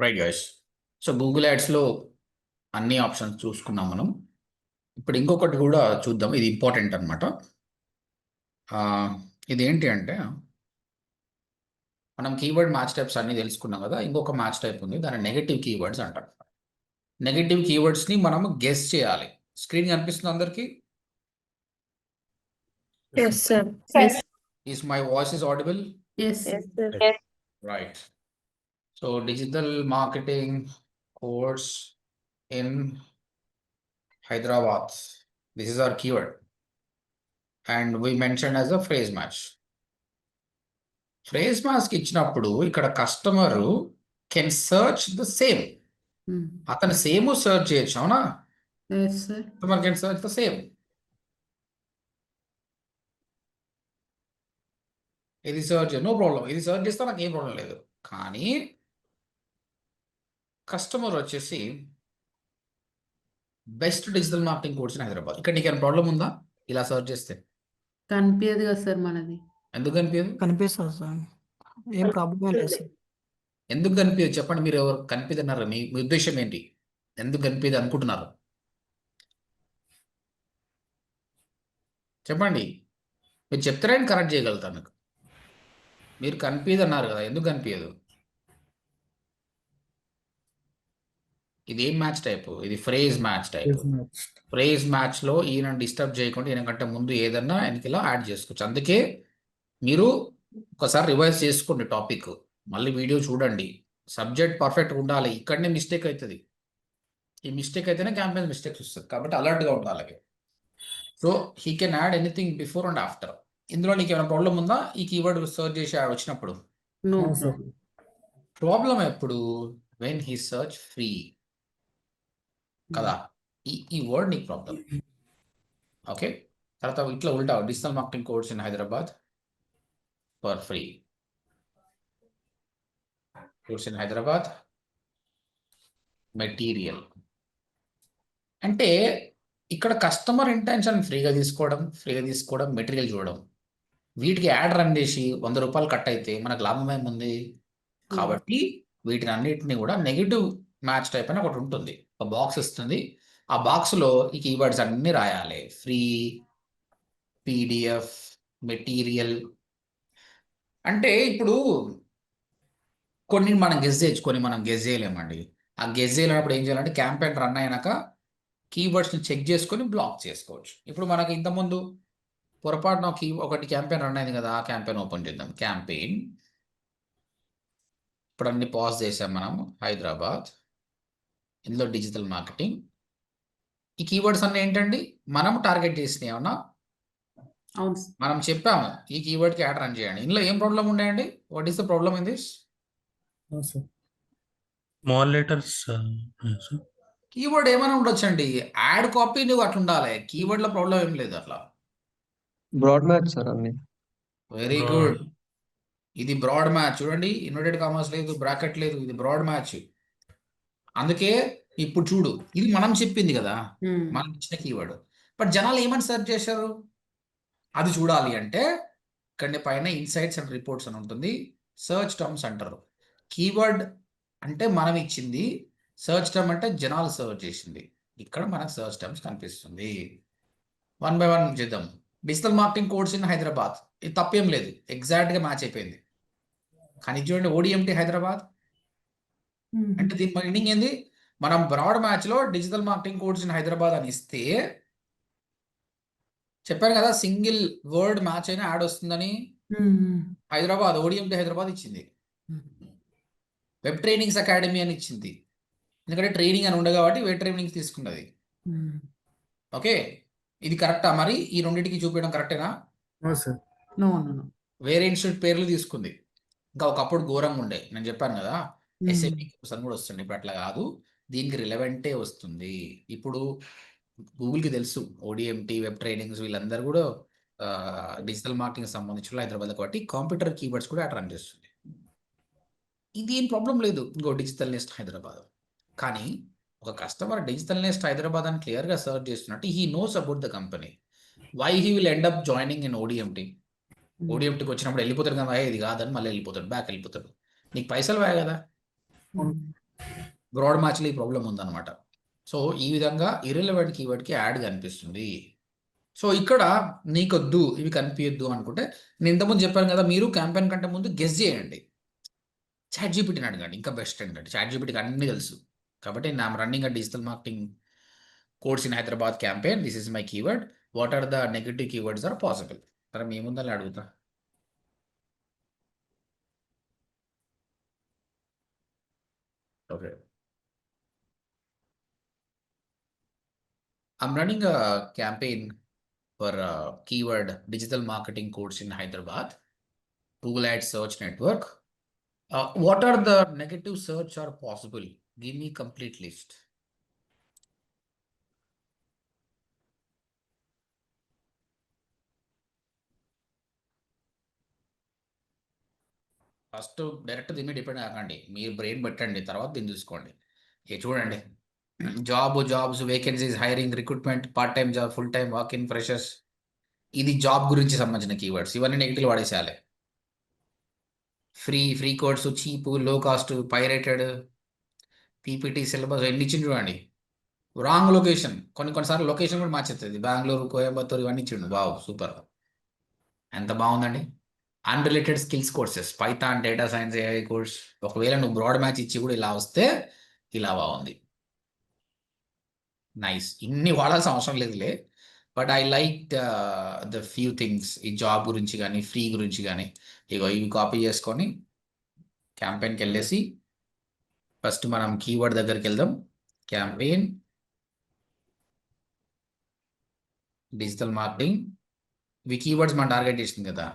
Right guys. So Google యాడ్స్లో అన్ని options చూసుకున్నాం మనం. ఇప్పుడు ఇంకొకటి కూడా చూద్దాం, ఇది ఇంపార్టెంట్ అనమాట. ఇది ఏంటి అంటే, మనం కీవర్డ్ మ్యాచ్ టైప్స్ అన్ని తెలుసుకున్నాం కదా. ఇంకొక మ్యాచ్ టైప్ ఉంది, దాన్ని నెగటివ్ కీవర్డ్స్ అంటారు. నెగటివ్ కీవర్డ్స్ని మనం గెస్ చేయాలి. స్క్రీన్ కనిపిస్తుంది అందరికి? Yes, sir. Yes. Is my voice is audible? Yes. Yes, sir. Right. So digital marketing course in Hyderabad. This is our keyword. And we mentioned as a phrase match. Phrase match కి ఇచ్చినప్పుడు ఇక్కడ customer can search the same. అతను same search చేయొచ్చు, అవునా? Yes, sir. Customer can search the same. ఇది search no problem, ఇది search చేస్తే నాకు ఏం ప్రాబ్లం లేదు. కానీ కస్టమర్ వచ్చేసి best digital marketing course in Hyderabad, ఇక్కడ నీకు ఏమైనా ప్రాబ్లం ఉందా ఇలా సర్చ్ చేస్తే? కనిపించదు కదా సార్ మనది. ఎందుకు కనిపించదు? కనిపిస్తుంది సార్, ఏం ప్రాబ్లం లేదు సార్. ఎందుకు కనిపించదు చెప్పండి. మీరు ఎవరు కనిపిదన్నారు? మీ ఉద్దేశం ఏంటి? ఎందుకు కనిపించదు అనుకుంటున్నారు చెప్పండి. మీరు చెప్తారని కరెక్ట్ చేయగలుగుతాను నాకు. మీరు కనిపించదు అన్నారు కదా, ఎందుకు కనిపించదు? ఇది ఏం మ్యాచ్ టైప్? ఇది ఫ్రేజ్ మ్యాచ్ టైప్. ఫ్రేజ్ మ్యాచ్లో ఈయన డిస్టర్బ్ చేయకుండా ఈయన కంటే ముందు ఏదన్నా ఆయనకి ఇలా యాడ్ చేసుకోవచ్చు. అందుకే మీరు ఒకసారి రివైజ్ చేసుకోండి టాపిక్, మళ్ళీ వీడియో చూడండి. సబ్జెక్ట్ పర్ఫెక్ట్గా ఉండాలి. ఇక్కడనే మిస్టేక్ అవుతుంది. ఈ మిస్టేక్ అయితేనే క్యాంపెయిన్ మిస్టేక్స్ వస్తుంది. కాబట్టి అలర్ట్గా ఉండాలి. So he can add anything before and after. ఇందులో నీకు ఏమైనా ప్రాబ్లం ఉందా ఈ కీవర్డ్ సర్చ్ చేసి యాడ్ వచ్చినప్పుడు? No. ప్రాబ్లం ఎప్పుడు? వెన్ హీ సర్చ్ ఫ్రీ కదా, ఈ వర్డ్ నీకు ప్రాబ్లం. ఓకే, తర్వాత ఇట్లా ఉల్టా digital marketing course in Hyderabad for free. Course in Hyderabad material అంటే ఇక్కడ కస్టమర్ ఇంటెన్షన్ ఫ్రీగా తీసుకోవడం, మెటీరియల్ చూడడం. వీటికి యాడ్ రన్ చేసి 100 రూపాయలు కట్ అయితే మనకు లాభం ఏముంది? కాబట్టి వీటిని అన్నిటిని కూడా నెగిటివ్ మ్యాచ్ టైప్ అని ఒకటి ఉంటుంది, ఒక బాక్స్ ఇస్తుంది. ఆ బాక్స్లో ఈ కీవర్డ్స్ అన్ని రాయాలి. Free, PDF, material. అంటే ఇప్పుడు కొన్ని మనం గెస్ చేయొచ్చు, కొన్ని మనం గెస్ చేయలేమండి. ఆ గెస్ చేయలేనప్పుడు ఏం చేయాలంటే క్యాంపెయిన్ రన్ అయినాక కీవర్డ్స్ని చెక్ చేసుకొని బ్లాక్ చేసుకోవచ్చు. ఇప్పుడు మనకి ఇంతకుముందు పొరపాటున ఒకటి క్యాంపెయిన్ రన్ అయింది కదా, ఆ క్యాంపెయిన్ ఓపెన్ చేద్దాం. క్యాంపెయిన్ ఇప్పుడు అన్ని పాజ్ చేసాం మనం. హైదరాబాద్, ఇందులో డిజిటల్ మార్కెటింగ్. ఈ కీవర్డ్స్ అన్నీ ఏంటండి మనం టార్గెట్ చేసినాయి ఏమన్నా? అవును. మనం చెప్పాము ఈ కీవర్డ్కి యాడ్ రన్ చేయండి. ఇందులో ఏం ప్రాబ్లం ఉన్నాయండి? What is the problem in this? Small letters. Keyword ఏమైనా ఉండొచ్చండి, యాడ్ కాపీ నువ్వు అట్లా ఉండాలి. కీవర్డ్లో ప్రాబ్లం ఏం లేదు అట్లా. బ్రాడ్ మ్యాచ్ సార్ అన్ని. Very good. ఇది బ్రాడ్ మ్యాచ్. చూడండి, ఇన్వర్టెడ్ కామర్స్ లేదు, బ్రాకెట్ లేదు, ఇది బ్రాడ్ మ్యాచ్. అందుకే ఇప్పుడు చూడు, ఇది మనం చెప్పింది కదా, మనం ఇచ్చిన కీవర్డ్. బట్ జనాలు ఏమని సెర్చ్ చేశారు అది చూడాలి అంటే ఇక్కడ పైన ఇన్సైట్స్ అండ్ రిపోర్ట్స్ అని ఉంటుంది. సర్చ్ టర్మ్స్ అంటారు. కీవర్డ్ అంటే మనం ఇచ్చింది, సర్చ్ టర్మ్ అంటే జనాలు సర్చ్ చేసింది. ఇక్కడ మనకు సర్చ్ టర్మ్స్ కనిపిస్తుంది. 1 by 1 చేద్దాం. Digital marketing course in Hyderabad, ఇది తప్పేం లేదు, ఎగ్జాక్ట్గా మ్యాచ్ అయిపోయింది. కానీ చూడండి, ఓడిఎంటీ హైదరాబాద్ అంటే దీని మీనింగ్ ఏంది? మనం బ్రాడ్ మ్యాచ్లో digital marketing course in Hyderabad అని ఇస్తే, చెప్పాను కదా సింగిల్ వర్డ్ మ్యాచ్ అయినా యాడ్ వస్తుందని. హైదరాబాద్, ఓడిఎంటీ హైదరాబాద్ ఇచ్చింది. వెబ్ ట్రైనింగ్స్ అకాడమీ అని ఇచ్చింది, ఎందుకంటే ట్రైనింగ్ అని ఉండే కాబట్టి వెబ్ ట్రైనింగ్ తీసుకున్నది. ఓకే, ఇది కరెక్టా? మరి ఈ రెండింటికి చూపించడం కరెక్టేనా? వేరే ఇన్స్టిట్యూట్ పేర్లు తీసుకుంది. ఇంకా ఒకప్పుడు ఘోరంగా ఉండే, నేను చెప్పాను కదా ఎస్ఎంఈ కోర్స్ అని కూడా వస్తుంది. ఇప్పుడు అట్లా కాదు, దీనికి రిలవెంటే వస్తుంది. ఇప్పుడు గూగుల్కి తెలుసు ఓడిఎంటీ, వెబ్ ట్రైనింగ్స్ వీళ్ళందరూ కూడా డిజిటల్ మార్కెటింగ్ సంబంధించిన హైదరాబాద్ కాబట్టి కంప్యూటర్ కీవర్డ్స్ కూడా రన్ చేస్తుంది. ఇది ఏం ప్రాబ్లం లేదు. ఇంకో డిజిటల్ నెస్ట్ హైదరాబాద్. కానీ ఒక కస్టమర్ డిజిటల్ నెస్ట్ హైదరాబాద్ అని క్లియర్గా సర్చ్ చేస్తున్నట్టు he knows about the company. Why he will end up joining in ODMT? ఓడిఎఫ్టీకి వచ్చినప్పుడు వెళ్ళిపోతాడు కదా, ఇది కాదని మళ్ళీ వెళ్ళిపోతాడు, బ్యాక్ వెళ్ళిపోతాడు. నీకు పైసలు పోయాయి కదా. బ్రాడ్ మ్యాచ్లో ఈ ప్రాబ్లం ఉందన్నమాట. సో ఈ విధంగా ఇర్రెలవెంట్ కీవర్డ్కి యాడ్ కనిపిస్తుంది. సో ఇక్కడ నీకొద్దు, ఇవి కనిపించద్దు అనుకుంటే, నేను ఇంతకుముందు చెప్పాను కదా, మీరు క్యాంపెయిన్ కంటే ముందు గెస్ చేయండి. చాట్ జీపీటీని అడగండి, ఇంకా బెస్ట్ ఏంటంటే చాట్ జీపీటీకి అన్నీ తెలుసు. కాబట్టి I'm running a digital marketing course in Hyderabad campaign, this is my keyword, what are the negative keywords are possible. సరే మీ ముందని అడుగుతా. Okay, I'm running a campaign for a keyword digital marketing course in Hyderabad, Google Ads search network. What are the negative search are possible? Give me complete list. First direct దీని మీద depend కాకండి, మీరు brain పెట్టండి, తర్వాత దీన్ని చూసుకోండి. చూడండి, jobs, vacancies, hiring, recruitment, part time job, full time, walk in, freshers. ఇది జాబ్ గురించి సంబంధించిన కీవర్డ్స్, ఇవన్నీ నెగిటివ్ వాడేసేయాలి. ఫ్రీ కోర్స్, చీప్, లో కాస్ట్, పైరేటెడ్, పీపీటీ, సిలబస్ ఎన్ని ఇచ్చింది చూడండి. రాంగ్ లొకేషన్, కొన్నిసార్లు లొకేషన్ కూడా మార్చేస్తుంది. బెంగళూరు, కోయంబత్తూరు ఇవన్నీ ఇచ్చిండు. వావ్, సూపర్, ఎంత బాగుందండి. Unrelated skills courses, Python, data science, AI course. ఒకవేళ నువ్వు బ్రాడ్ మ్యాచ్ ఇచ్చి కూడా ఇలా వస్తే ఇలా బాగుంది. నైస్, ఇన్ని వాడాల్సిన అవసరం లేదులే, but I like the few things. ఈ జాబ్ గురించి కానీ, ఫ్రీ గురించి కానీ. ఇగో ఇవి కాపీ చేసుకొని క్యాంపెయిన్కి వెళ్ళేసి ఫస్ట్ మనం కీవర్డ్ దగ్గరికి వెళ్దాం. క్యాంపెయిన్ డిజిటల్ మార్కెటింగ్, ఇవి కీవర్డ్స్ మనం టార్గెట్ చేసింది కదా.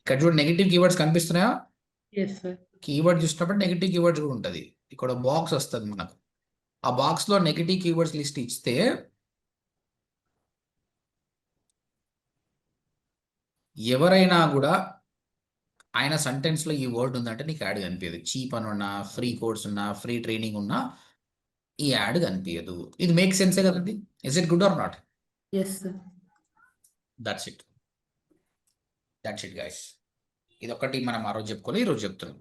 ఇక్కడ చూడండి, నెగిటివ్ కీవర్డ్స్ కనిపిస్తున్నాయా? Yes sir. కీవర్డ్ చూసినప్పుడు నెగిటివ్ కీవర్డ్స్ కూడా ఉంటుంది. ఇక్కడ బాక్స్ వస్తుంది మనకు, ఆ బాక్స్లో నెగిటివ్ కీవర్డ్స్ లిస్ట్ ఇస్తే ఎవరైనా కూడా ఆయన సెంటెన్స్లో ఈ వర్డ్ ఉందంటే నీకు యాడ్ కనిపించదు. చీప్ అని ఉన్నా, ఫ్రీ కోర్స్ ఉన్నా, ఫ్రీ ట్రైనింగ్ ఉన్నా ఈ యాడ్ కనిపించదు. ఇది మేక్ సెన్సే కదండి. Is it good or not? Yes sir. That's it guys. ఇది ఒకటి మనం ఆ రోజు చెప్పుకొని ఈరోజు చెప్తున్నాం.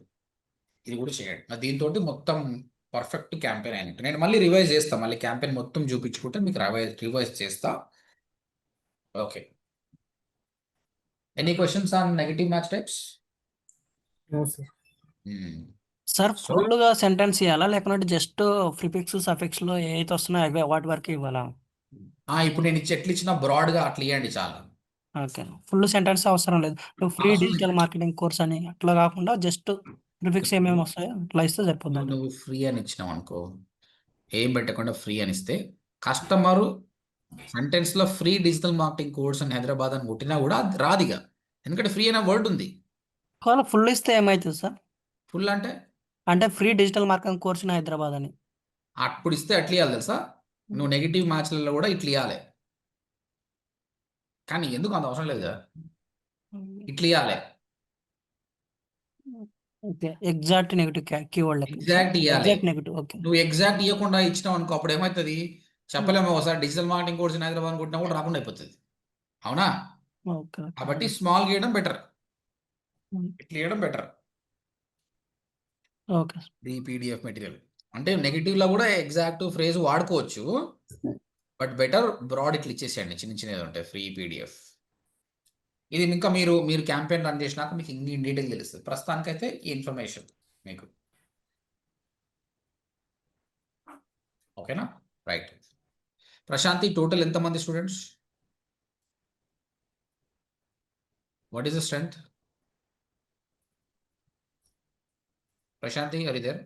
ఇది కూడా చేయండి. దీంతో మొత్తం పర్ఫెక్ట్ క్యాంపెయిన్ అయినట్టు. నేను మళ్ళీ రివైజ్ చేస్తాను, మళ్ళీ క్యాంపెయిన్ మొత్తం చూపించుకుంటే మీకు రివైజ్ చేస్తా. Okay, any questions on negative match types? Sir So- full గా సెంటెన్స్ ఇవ్వాలా, లేకపోతే జస్ట్ ప్రిఫిక్స్ సఫిక్స్ లో ఏదైతే వస్తున్నాయో అవే వాటి వరకు ఇవ్వాలా? ఇప్పుడు నేను ఎట్లు ఇచ్చిన బ్రాడ్గా అట్లా ఇవ్వండి చాలా. ఓకే, ఫుల్ సెంటెన్స్ అవసరం లేదు. ఫ్రీ అవసరం డిజిటల్ లేదు. మార్కెటింగ్ కోర్స్ అని అట్లా కాకుండా జస్ట్ ప్రిఫిక్స్ ఏమేమి వస్తాయో అట్లా ఇస్తే సరిపోద్దండి. నువ్వు ఫ్రీ అని ఇచ్చినావు అనుకో, ఏం పెట్టకుండా ఫ్రీ అని ఇస్తే కస్టమరు సెంటెన్స్లో ఫ్రీ డిజిటల్ మార్కెటింగ్ కోర్స్ అని హైదరాబాద్ అని కొట్టినా కూడా అది రాదిగా, ఎందుకంటే ఫ్రీ అనే వర్డ్ ఉంది. ఒకవేళ ఫుల్ ఇస్తే ఏమవుతుంది సార్? ఫుల్ అంటే free digital marketing course in Hyderabad అని అప్పుడు ఇస్తే అట్లా ఇవ్వాలి తెలుసా. నువ్వు నెగిటివ్ మ్యాచ్లలో కూడా ఇట్లా ఇవ్వాలి, కానీ ఎందుకు అంత అవసరం లేదు కదా, ఇట్లా ఇవ్వాలి. Okay, exact negative keyword exact ఇవ్వాలి. Exact negative. ఓకే, నువ్వు ఎగ్జాక్ట్ ఇవ్వకుండా ఇచ్చినావు అనుకో, అప్పుడు ఏమవుతుంది చెప్పలేము. ఒకసారి digital marketing course in Hyderabad అనుకుంటున్నా కూడా రాకుండా అయిపోతుంది. అవునా? ఓకే, కాబట్టి స్మాల్ గీయడం బెటర్, ఇట్లా ఇవ్వడం బెటర్. ఓకే. ఈ పీడిఎఫ్ మెటీరియల్ అంటే నెగిటివ్లో కూడా ఎగ్జాక్ట్ ఫ్రేజ్ వాడుకోవచ్చు, బట్ బెటర్ బ్రాడ్ ఇట్లా ఇచ్చేసేయండి. చిన్న చిన్నది ఉంటాయి ఫ్రీ పీడిఎఫ్. ఇది ఇంకా మీరు క్యాంపెయిన్ రన్ చేసినాక మీకు ఇన్ డీటెయిల్ తెలుస్తుంది. ప్రస్తుతానికైతే ఈ ఇన్ఫర్మేషన్ మీకు ఓకేనా? రైట్. ప్రశాంతి, టోటల్ ఎంతమంది students? What is the strength? Prashanthi, are you there?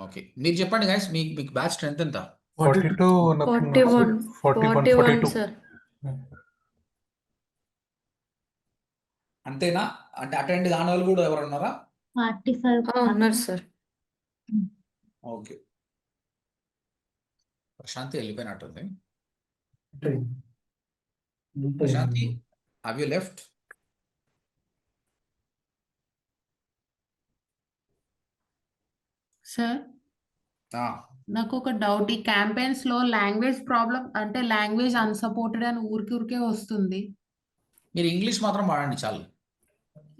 Okay, మీరు చెప్పండి గైస్, మీకు బ్యాచ్ స్ట్రెంత్ ఎంత? 42 41 సార్. అంతేనా? అంటే అటెండ్ కాని వాళ్ళు కూడా ఎవరు ఉన్నారా? 45 ఉన్నారు సార్. ఓకే, ప్రశాంతి వెళ్ళిపోయినట్టుంది. Prashanti, have you left? Sir, నాకు ఒక డౌట్. ఈ క్యాంపెయిన్స్ లో లాంగ్వేజ్ ప్రాబ్లం, అంటే లాంగ్వేజ్ అన్సపోర్టెడ్ అని ఊరికే వస్తుంది. మీరు ఇంగ్లీష్ మాత్రం వాడండి చాలు.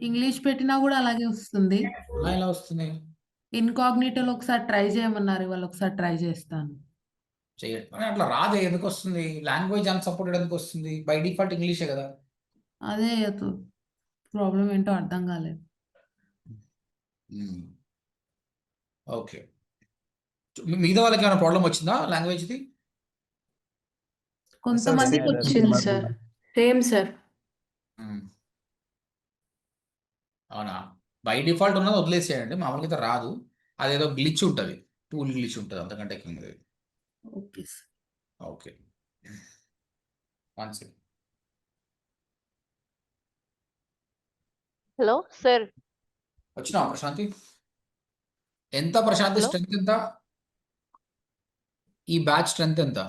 ఇంగ్లీష్ పెట్టినా కూడా అలాగే వస్తుంది. అలా ఎలా వస్తుంది? ఇన్కాగ్నిటోలో ఒకసారి ట్రై చేయమన్నారు. ఇవాళ ఒకసారి ట్రై చేస్తాను. చేయండి. మరి అట్లా రాదే ఎందుకు వస్తుంది? లాంగ్వేజ్ అన్సపోర్టెడ్ ఎందుకు వస్తుంది? బై డిఫాల్ట్ ఇంగ్లీషే కదా. అదే ప్రాబ్లం ఏంటో అర్థం కాలేదు. ఓకే. మిగతా వాళ్ళకి ఏమైనా ప్రాబ్లం వచ్చిందా లాంగ్వేజ్ది? కొంతమందికి same. వచ్చింది సార్ సేమ్ సార్. అవునా? బై డిఫాల్ట్ ఉన్నది వదిలేసేయండి. మామూలుగా అయితే రాదు. అదేదో గ్లిచ్ ఉంటుంది, టూల్ గ్లిచ్ ఉంటుంది, అంతకంటే ఎక్కువ ఉంది. Okay sir. Okay, one second. Hello sir. వచ్చినా ప్రశాంతి? ఎంత ప్రశాంతి Hello? స్ట్రెంత్ ఎంత? ఈ బ్యాచ్ స్ట్రెంత్ ఎంత?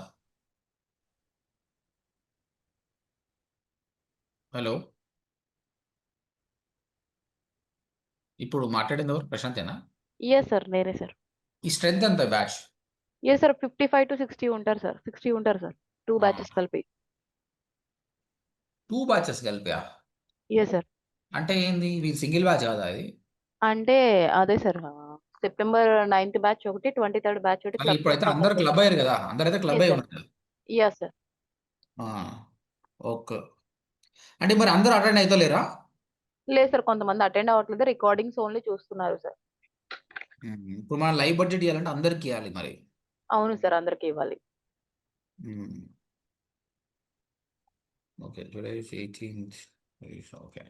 హలో, ఇప్పుడు మాట్లాడింది ఎవరు? ప్రశాంతేనా? ఎస్ సార్, నేనే సార్. ఈ స్ట్రెంత్ ఎంత బ్యాచ్? ఎస్ సార్, 55 to 60 ఉంటారు సార్. 60 ఉంటారు సార్, 2 బ్యాచెస్ కలిపి. 2 బ్యాచెస్ కలిపా? Yes sir. అంటే ఏంది? ఇది సింగిల్ బ్యాచ్ కాదా అది? అంటే అదే సార్, సెప్టెంబర్ 9th బ్యాచ్ ఒకటి, 23rd బ్యాచ్ ఒకటి. మళ్ళీ ఇప్పుడైతే అందరు క్లబ్ అయ్యారు కదా, అందరైతే క్లబ్ అయ్యి ఉన్నారు. Yes sir. ఓకే. అంటే మరి అందరూ అటెండ్ అవుతలేరా? లేదు సార్, కొంతమంది అటెండ్ అవ్వట్లేదు, రికార్డింగ్స్ ఓన్లీ చూస్తున్నారు సార్. ఇప్పుడు మనం లైవ్ బడ్జెట్ ఇవ్వాలంటే అందరికి ఇవ్వాలి మరి. అవును సార్, అందరికి ఇవ్వాలి. Okay, July 18th. Okay,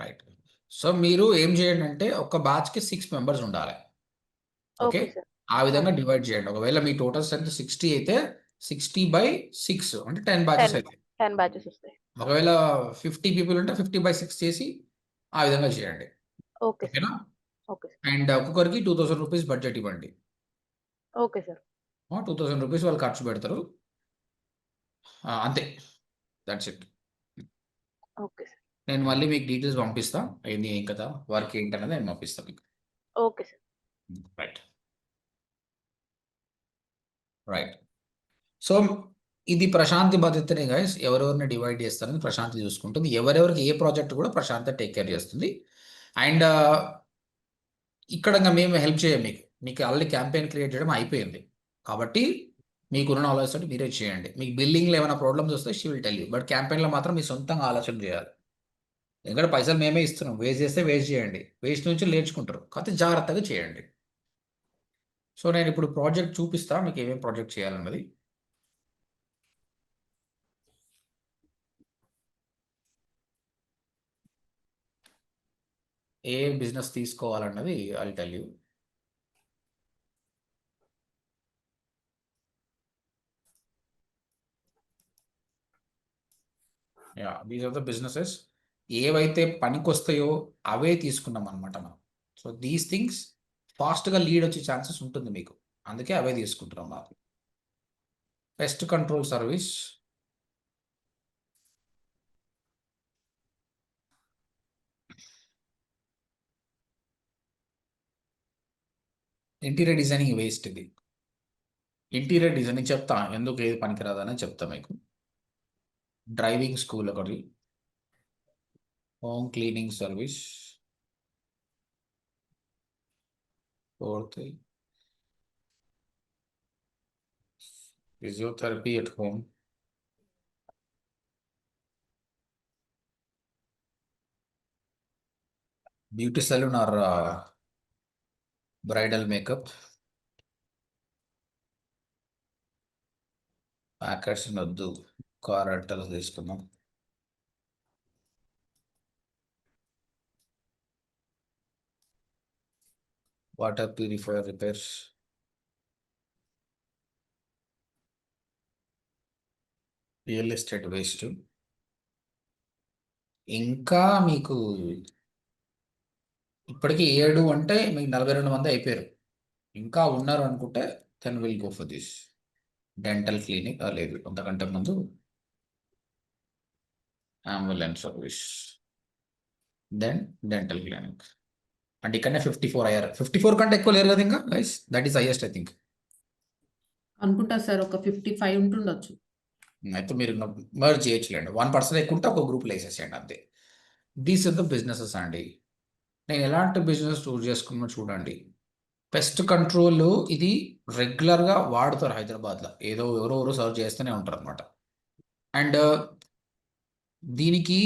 right. So మీరు ఏం చేయండి అంటే ఒక బ్యాచ్కి 6 మెంబర్స్ ఉండాలి. Okay, okay sir. ఆ విధంగా డివైడ్ చేయండి. ఒకవేళ మీ టోటల్ స్ట్రెంత్ 60 అయితే 60/6 అంటే 10 బ్యాచెస్ అయితే. 10 బ్యాచెస్ వస్తాయి. ఒకవేళ 50 పీపుల్ ఉంటే 50/6 చేసి ఆ విధంగా చేయండి. Okay sir. ఓకేనా? Okay sir. అండ్ ఒక్కొక్కరికి 2000 రూపీస్ బడ్జెట్ ఇవ్వండి. Okay sir. 2000 రూపీస్ వాళ్ళు ఖర్చు పెడతారు, అంతే. That's it. Okay sir. నేను మళ్ళీ మీకు డీటెయిల్స్ పంపిస్తా, ఏంది ఏం కదా వర్క్ ఏంటనేది నేను పంపిస్తాను మీకు. Okay sir. Right right. So ఇది ప్రశాంతి బాధ్యతనే గైస్. ఎవరెవరిని డివైడ్ చేస్తారని ప్రశాంతి చూసుకుంటుంది. ఎవరెవరికి ఏ ప్రాజెక్ట్ కూడా ప్రశాంతి టేక్ కేర్ చేస్తుంది. అండ్ ఇక్కడ ఇంకా మేము హెల్ప్ చేయం మీకు. మీకు ఆల్రెడీ క్యాంపెయిన్ క్రియేట్ చేయడం అయిపోయింది కాబట్టి మీకున్న నాలెడ్జ్ తోటి మీరే చేయండి. మీకు బిల్లింగ్లో ఏమైనా ప్రాబ్లమ్స్ వస్తే she will tell you. But క్యాంపెయిన్లో మాత్రం మీ సొంతంగా ఆలోచన చేయాలి. ఎందుకంటే పైసలు మేమే ఇస్తున్నాం. వేస్ట్ చేస్తే వేస్ట్ చేయండి, వేస్ట్ నుంచి నేర్చుకుంటారు. కాకపోతే జాగ్రత్తగా చేయండి. సో నేను ఇప్పుడు ప్రాజెక్ట్ చూపిస్తా మీకు ఏమేమి ప్రాజెక్ట్ చేయాలన్నది. ఏ బిజినెస్ తీసుకోవాలన్నది I'll tell you. Yeah, these are the businesses. ఏవైతే పనికొస్తాయో అవే తీసుకున్నాం అనమాట మనం. సో దీస్ థింగ్స్ ఫాస్ట్గా లీడ్ వచ్చే ఛాన్సెస్ ఉంటుంది మీకు, అందుకే అవే తీసుకుంటున్నాం. మాకు pest control service, interior designing waste. ఇది ఇంటీరియర్ డిజైనింగ్ చెప్తా ఎందుకు ఏది పనికిరాదని చెప్తా మీకు. డ్రైవింగ్ స్కూల్ ఒకటి, home cleaning service, fourth physiotherapy at home, beauty salon or bridal makeup, packets వద్దు, కార్ రెంటల్ తీసుకుందాం. Water purifier repairs, real estate waste. ఇంకా మీకు ఇప్పటికీ 7 అంటే మీకు 42 మంది అయిపోయారు. ఇంకా ఉన్నారు అనుకుంటే then will go for this. Dental clinic లేదు, అంతకంటే ముందు ambulance service, then dental clinic. అంటే ఇక్కడనే 54 అయ్యారు. 54 కంటే ఎక్కువ లేరు కదా ఇంకా guys. That is highest I think. అనుకుంటా సార్, ఒక 55 ఉంటుండొచ్చు. అయితే మీరు మర్జ్ చేయొచ్చులేండి. 1% ఎక్కువ ఉంటే ఒక గ్రూప్లో వేసేసేయండి అంతే. దీస్ ఆర్ ద బిజినెసెస్ అండి. నేను ఎలాంటి బిజినెస్ చూస్ చేసుకున్నా చూడండి. పెస్ట్ కంట్రోల్ ఇది రెగ్యులర్గా వాడుతారు హైదరాబాద్లో. ఏదో ఎవరో సర్వ్ చేస్తూనే ఉంటారు అనమాట. అండ్ దీనికి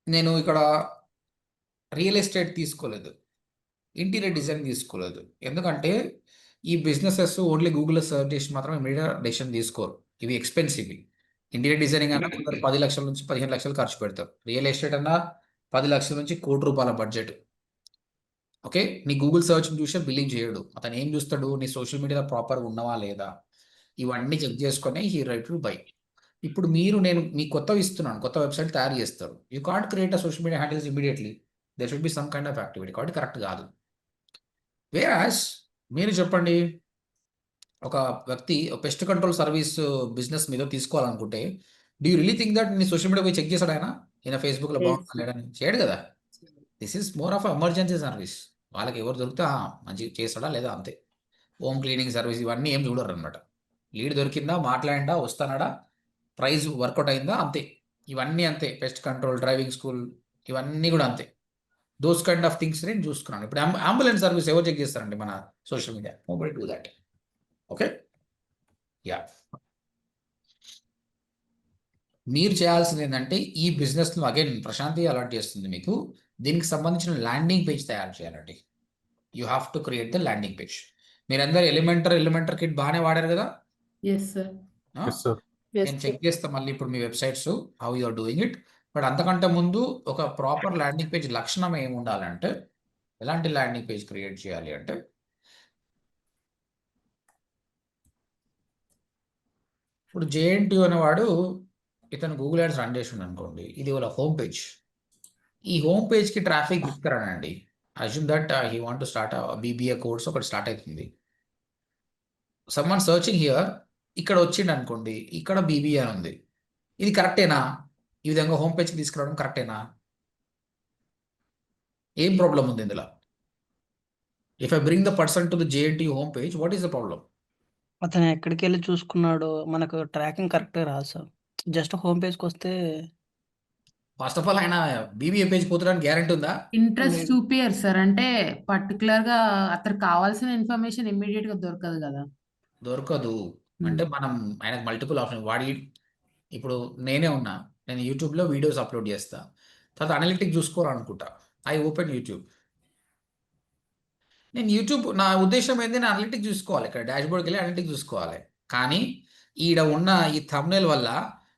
నేను ఇక్కడ రియల్ ఎస్టేట్ తీసుకోలేదు, ఇంటీరియర్ డిజైన్ తీసుకోలేదు. ఎందుకంటే ఈ బిజినెసెస్ ఓన్లీ గూగుల్లో సర్చ్ చేసి మాత్రం ఇమీడియట్ డెసిషన్ తీసుకోరు. ఇవి ఎక్స్పెన్సివ్. ఇంటీరియర్ డిజైనింగ్ అన్నా కొందరు 10 లక్షల నుంచి 15 లక్షలు ఖర్చు పెడతారు. రియల్ ఎస్టేట్ అన్నా 10 లక్షల నుంచి ₹1,00,00,000 బడ్జెట్. ఓకే, నీ గూగుల్ సర్చ్ చూసే బిలీవ్ చేయడు. అతను ఏం చూస్తాడు, నీ సోషల్ మీడియాలో ప్రాపర్గా ఉన్నావా లేదా, ఇవన్నీ చెక్ చేసుకొని హీ రైట్ టు బై. ఇప్పుడు నేను మీకు కొత్తవి ఇస్తున్నాను, కొత్త వెబ్సైట్ తయారు చేస్తారు. You can't create a social media handles immediately. There should be some kind of activity. కాబట్టి కరెక్ట్ కాదు. వేరాస్ మీరు చెప్పండి, ఒక వ్యక్తి పెస్ట్ కంట్రోల్ సర్వీస్ బిజినెస్ మీద తీసుకోవాలనుకుంటే, do you really think that నీ సోషల్ మీడియా పోయి చెక్ చేశాడు ఆయన, ఈయన ఫేస్బుక్లో Yes. బాగుందా లేదని చేయడు కదా. This is more of emergency service. వాళ్ళకి ఎవరు దొరికితే మంచి చేస్తాడా లేదా అంతే. హోమ్ క్లీనింగ్ సర్వీస్ ఇవన్నీ ఏం చూడరు అనమాట. లీడ్ దొరికిందా, మాట్లాడిందా, వస్తానాడా, ప్రైస్ వర్కౌట్ అయిందా అంతే. ఇవన్నీ అంతే. పెస్ట్ కంట్రోల్, డ్రైవింగ్ స్కూల్, ఇవన్నీ కూడా అంతే. దోస్ కైండ్ ఆఫ్ థింగ్స్ నేను చూసుకున్నాను. ఇప్పుడు అంబులెన్స్ సర్వీస్ ఎవరు చెక్ చేస్తారండి మన social media? Nobody do that. Okay, yeah. మీరు చేయాల్సింది ఏంటంటే ఈ బిజినెస్లో అగైన్ ప్రశాంతి అలాట్ చేస్తుంది మీకు. దీనికి సంబంధించిన ల్యాండింగ్ పేజ్ తయారు చేయాలండి. You have to create the landing page. మీరందరూ ఎలిమెంటర్ కిట్ బాగానే వాడారు కదా. Yes sir. Yes, sir. Yes, నేను sir. చెక్ చేస్తాను మళ్ళీ ఇప్పుడు మీ websites how you are doing it. But అంతకంటే ముందు ఒక ప్రాపర్ ల్యాండింగ్ పేజ్ లక్షణం ఏమి ఉండాలంటే, ఎలాంటి ల్యాండింగ్ పేజ్ క్రియేట్ చేయాలి అంటే, ఇప్పుడు జేఎన్టీ అనేవాడు ఇతను గూగుల్ యాడ్స్ రన్ చేసిండు అనుకోండి, ఇది వాళ్ళ హోమ్ పేజ్. ఈ హోమ్ పేజ్కి ట్రాఫిక్ తీసుకురానండి. Assume that he want to start BBA course ఒకటి స్టార్ట్ అవుతుంది. సమ్మన్ సర్చింగ్ హియర్, ఇక్కడ వచ్చిండు అనుకోండి, ఇక్కడ బీబీఏ అని ఉంది. ఇది కరెక్టేనా? ఈ విధంగా హోమ్ పేజ్కి తీసుకురావడం కరెక్టేనా? ఏం ప్రాబ్లం ఉంది ఇందులో? If I bring the person to the JNT home page, what is the problem? అతను ఎక్కడికి వెళ్ళి చూసుకున్నాడు, మనకు ట్రాకింగ్ కరెక్ట్గా రాదు సార్. జస్ట్ హోమ్ పేజ్కి వస్తే ఫస్ట్ ఆఫ్ ఆల్ ఆయన బీబీఏ పేజ్ పోతాడానికి గ్యారెంటీ ఉందా? ఇంట్రెస్ట్ లేదు. చూపియరు సార్. అంటే పర్టికులర్ గా అతనికి కావాల్సిన ఇన్ఫర్మేషన్ ఇమ్మీడియట్ గా దొరకదు కదా. దొరకదు. అంటే మనం ఆయనకు మల్టిపుల్ ఆప్షన్ వాడి. ఇప్పుడు నేనే ఉన్నా, నేను యూట్యూబ్లో వీడియోస్ అప్లోడ్ చేస్తా, తర్వాత అనలిటిక్ చూసుకోవాలనుకుంటా, ఐ ఓపెన్ యూట్యూబ్. నేను యూట్యూబ్, నా ఉద్దేశం ఏంది, నేను అనలిటిక్ చూసుకోవాలి, ఇక్కడ డాష్బోర్డ్కి వెళ్ళి అనలిటిక్ చూసుకోవాలి. కానీ ఈడ ఉన్న ఈ థంబ్నెయిల్ వల్ల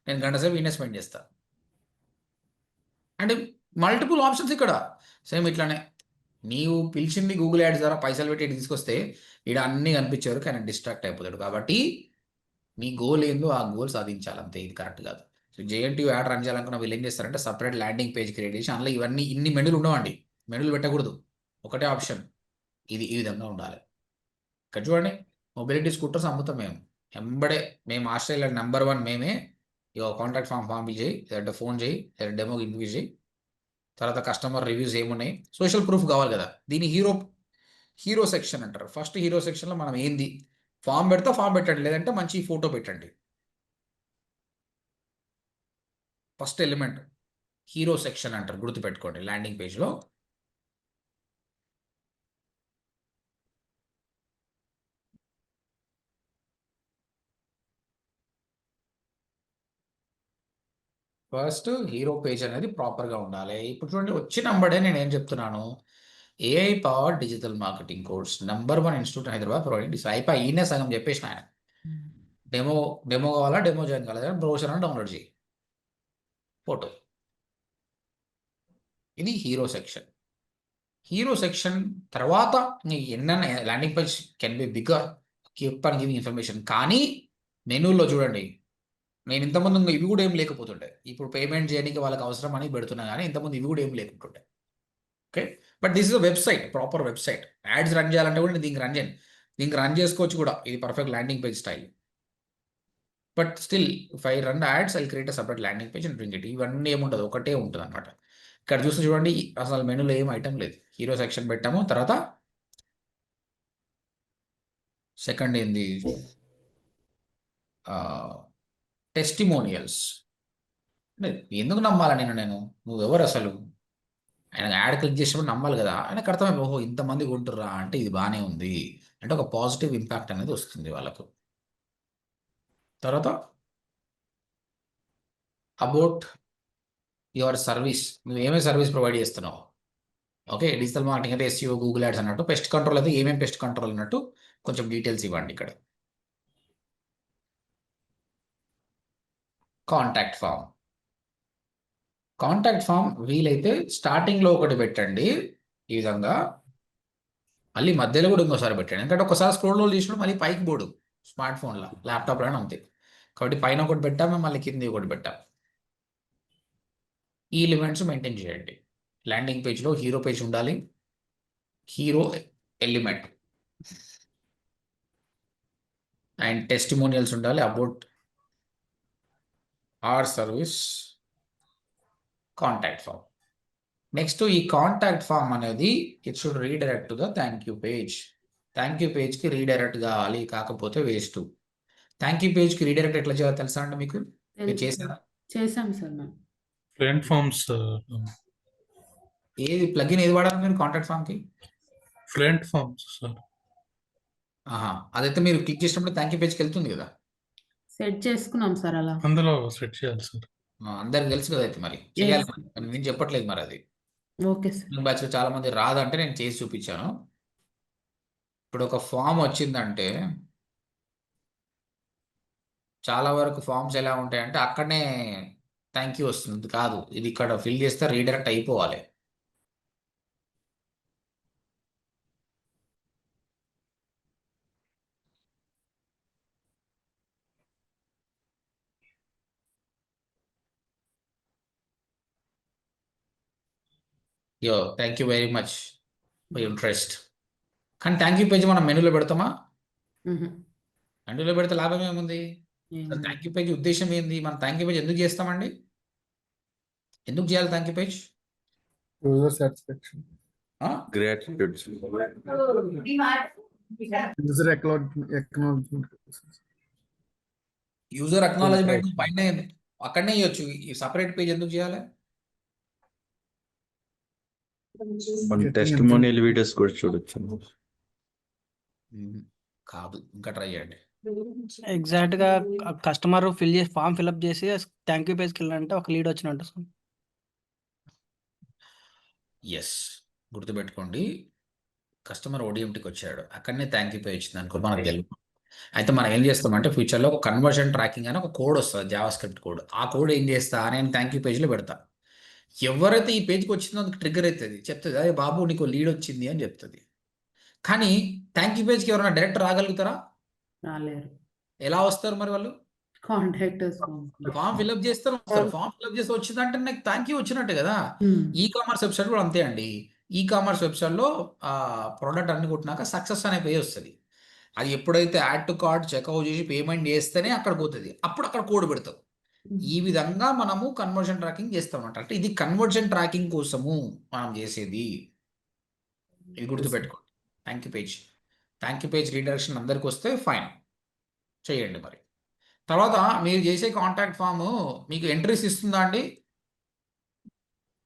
నేను గంటసేపు ఇన్వెస్ట్మెంట్ చేస్తా. అంటే మల్టిపుల్ ఆప్షన్స్ ఇక్కడ. సేమ్ ఇట్లానే నీవు పిలిచింది గూగుల్ యాడ్స్ ద్వారా పైసలు పెట్టి తీసుకొస్తే ఈడ అన్నీ కనిపించారు, కానీ డిస్ట్రాక్ట్ అయిపోతాడు. కాబట్టి మీ గోల్ ఏందో ఆ గోల్ సాధించాలి అంతే. ఇది కరెక్ట్ కాదు. సో జేఎన్టీ యాడ్ రన్ చేయాలనుకున్న వీళ్ళు ఏం చేస్తారంటే సపరేట్ ల్యాండింగ్ పేజ్ క్రియేట్ చేసి అందులో ఇవన్నీ ఇన్ని మెనూలు ఉండవండి. మెనూలు పెట్టకూడదు, ఒకటే ఆప్షన్. ఇది ఈ విధంగా ఉండాలి. ఇక్కడ చూడండి, మొబిలిటీ స్కూటర్స్ అమ్ముతాం మేము. ఎంబడే మేము ఆస్ట్రేలియా నెంబర్ 1 మేమే. ఇక కాంటాక్ట్ ఫామ్ చేయి, లేదంటే ఫోన్ చేయి, లేదా డెమోకి ఇన్వీజ్ చేయి. తర్వాత కస్టమర్ రివ్యూస్ ఏమున్నాయి, సోషల్ ప్రూఫ్ కావాలి కదా. దీని హీరో సెక్షన్ అంటారు. ఫస్ట్ హీరో సెక్షన్లో మనం ఏంది, ఫామ్ పెడితే ఫామ్ పెట్టండి, లేదంటే మంచి ఫోటో పెట్టండి. ఫస్ట్ ఎలిమెంట్ హీరో సెక్షన్ అంటారు, గుర్తుపెట్టుకోండి ల్యాండింగ్ పేజ్లో. ఫస్ట్ హీరో పేజ్ అనేది ప్రాపర్గా ఉండాలి. ఇప్పుడు చూడండి, వచ్చినంబడే నేను ఏం చెప్తున్నాను, AI power digital marketing course number 1 institute Hyderabad providing this. అయిపోయి ఈయనే సగం చెప్పేసిన ఆయన. డెమో కావాలా, డెమో జాయిన్ కావాలా, బ్రౌజర్ అని డౌన్లోడ్ చేయి, ఫోటో. ఇది హీరో సెక్షన్. హీరో సెక్షన్ తర్వాత ఎన్నైనా landing page can be bigger, keep on giving information. కానీ మెనూలో చూడండి, నేను ఇంతకుముందు ఇవి కూడా ఏం లేకపోతుండే. ఇప్పుడు పేమెంట్ చేయడానికి వాళ్ళకి అవసరం అని పెడుతున్నా, కానీ ఇంతకుముందు ఇవి కూడా ఏం లేకుంటుండే. Okay, but this is a website, proper website. Ads run చేయాలంటే కూడా నేను దీనికి రన్ చేయను, దీనికి రన్ చేసుకోవచ్చు కూడా. ఇది perfect landing page style. But still if I run ads I create a separate landing page and bring it. ఇవన్నీ ఏముంటుంది, ఒకటే ఉంటుంది అనమాట. ఇక్కడ చూస్తే చూడండి, అసలు మెనూలో ఏం ఐటమ్ లేదు. హీరో సెక్షన్ పెట్టాము, తర్వాత సెకండ్ ఏంది, టెస్టిమోనియల్స్. ఎందుకు నమ్మాలా నేను నువ్వెవరు అసలు? ఆయన యాడ్ క్లిక్ చేసినప్పుడు నమ్మాలి కదా. ఆయనకు అర్థమైపోయి ఓహో ఇంతమంది కొంటుర్రా అంటే ఇది బాగానే ఉంది అంటే ఒక పాజిటివ్ ఇంపాక్ట్ అనేది వస్తుంది వాళ్ళకు. తర్వాత అబౌట్ యువర్ సర్వీస్, నువ్వు ఏమేమి సర్వీస్ ప్రొవైడ్ చేస్తున్నావు. ఓకే, డిజిటల్ మార్కెటింగ్ అయితే ఎస్ఈఓ, గూగుల్ యాడ్స్ అన్నట్టు, పెస్ట్ కంట్రోల్ అయితే ఏమేమి పెస్ట్ కంట్రోల్ అన్నట్టు కొంచెం డీటెయిల్స్ ఇవ్వండి ఇక్కడ. Contact form. కాంటాక్ట్ ఫామ్ వీలైతే స్టార్టింగ్లో ఒకటి పెట్టండి ఈ విధంగా, మళ్ళీ మధ్యలో కూడా ఇంకోసారి పెట్టండి. ఎందుకంటే ఒకసారి స్క్రోల్ చేసినప్పుడు మళ్ళీ పైకి పోడు స్మార్ట్ ఫోన్లో, ల్యాప్టాప్లో అంతే. కాబట్టి పైన ఒకటి పెట్టాము, మళ్ళీ కింద ఒకటి పెట్టాం. ఈ ఎలిమెంట్స్ మెయింటైన్ చేయండి. ల్యాండింగ్ పేజ్లో హీరో పేజ్ ఉండాలి, హీరో ఎలిమెంట్ అండ్ టెస్టిమోనియల్స్ ఉండాలి. About our service, contact form. Next ఈ కాంటాక్ట్ ఫామ్ అనేది it should redirect to the thank you page. Thank you పేజ్కి రీడైరెక్ట్ కావాలి, కాకపోతే వేస్ట్. థ్యాంక్ యూ పేజ్కి రీడైరెక్ట్ ఎట్లా చేయాలో తెలుసా అండి మీకు? మీరు చేశారా? చేసాం సార్ మేము. ఫ్రంట్ ఫార్మ్స్ ఏది ప్లగిన్ ఏది వాడాలి మీరు కాంటాక్ట్ ఫామ్కి? Front forms sir. అదైతే మీరు క్లిక్ చేసినప్పుడు థ్యాంక్ యూ పేజ్కి వెళ్తుంది కదా. సెట్ చేసుకున్నాం సార్ అలా. అందులో సెట్ చేయాలి సార్. అందరికి తెలుసు కదా అయితే, మరి చేయాలి. నేను చెప్పట్లేదు మరి అది. Okay sir. బ్యాచ్ చాలా మంది రాదంటే నేను చేసి చూపించాను. ఇప్పుడు ఒక ఫామ్ వచ్చిందంటే చాలా వరకు ఫామ్స్ ఎలా ఉంటాయంటే అక్కడనే థ్యాంక్ యూ వస్తుంది కాదు, ఇది ఇక్కడ ఫిల్ చేస్తే రీడైరెక్ట్ అయిపోవాలి. యో thank you very much for interest. కానీ థ్యాంక్ యూ పేజ్ మనం మెనూలో పెడతామా? మెనూలో పెడితే లాభం ఏముంది? థ్యాంక్ యూ పేజ్ ఉద్దేశం ఏంది? మనం థ్యాంక్ యూ పేజ్ ఎందుకు చేస్తామండి? ఎందుకు చేయాలి thank you page? User satisfaction, Gratitude. User acknowledgement. User acknowledgement పైన అక్కడనే ఇవ్వచ్చు. ఈ సపరేట్ పేజ్ ఎందుకు చేయాలి? మన టెస్టిమోనియల్ వీడియోస్ కూడా చూడొచ్చు. కాదు, ఇంకా ట్రై చేయండి. ఎగ్జాక్ట్ గా కస్టమర్ ఫామ్ ఫిల్అప్ చేసి థ్యాంక్ యూ పేజ్కి వెళ్ళాలంటే ఒక లీడ్ వచ్చినట్టు సార్. ఎస్, గుర్తుపెట్టుకోండి. కస్టమర్ ఓడిఎంటీకి వచ్చాడు, అక్కడనే థ్యాంక్ యూ పేజ్ ఇచ్చింది అనుకో, మనకు తెలియదు. అయితే మనం ఏం చేస్తామంటే ఫ్యూచర్లో ఒక కన్వర్షన్ ట్రాకింగ్ అని ఒక కోడ్ వస్తుంది, జావా స్క్రిప్ట్ కోడ్. ఆ కోడ్ ఏం చేస్తా, నేను థ్యాంక్ యూ పేజ్లో పెడతా. ఎవరైతే ఈ పేజ్కి వచ్చిందో అందుకు ట్రిగ్గర్ అవుతుంది, చెప్తుంది అదే బాబు నీకు లీడ్ వచ్చింది అని చెప్తుంది. కానీ థ్యాంక్ యూ పేజ్కి ఎవరైనా డైరెక్ట్ రాగలుగుతారా? రాలేరు. ఎలా వస్తారు మరి వాళ్ళు? కాంటాక్టర్స్. ఫామ్ ఫిల్అప్ చేస్తారు, వస్తారు. ఫామ్ ఫిల్అప్ చేసి వచ్చిందంటే నాకు థ్యాంక్ యూ వచ్చినట్టే కదా. ఈ కామర్స్ వెబ్సైట్ కూడా అంతే అండి. ఈ కామర్స్ వెబ్సైట్లో ప్రోడక్ట్ అన్ని కొట్టినాక సక్సెస్ అనే పేజ్ వస్తుంది. అది ఎప్పుడైతే యాడ్ టు కార్ట్ చెక్అవుట్ చేసి పేమెంట్ చేస్తేనే అక్కడ పోతుంది, అప్పుడు అక్కడ కోడ్ పెడతాం. ఈ విధంగా మనము కన్వర్షన్ ట్రాకింగ్ చేస్తాం అన్నమాట. అంటే ఇది కన్వర్షన్ ట్రాకింగ్ కోసము మనం చేసేది, ఇది గుర్తుపెట్టుకోండి. థ్యాంక్ యూ పేజ్ రీడైరెక్షన్ అందరికి వస్తే ఫైన్ చేయండి. మరి తర్వాత మీరు చేసే కాంటాక్ట్ ఫామ్ మీకు ఎంట్రీస్ ఇస్తుందా అండి?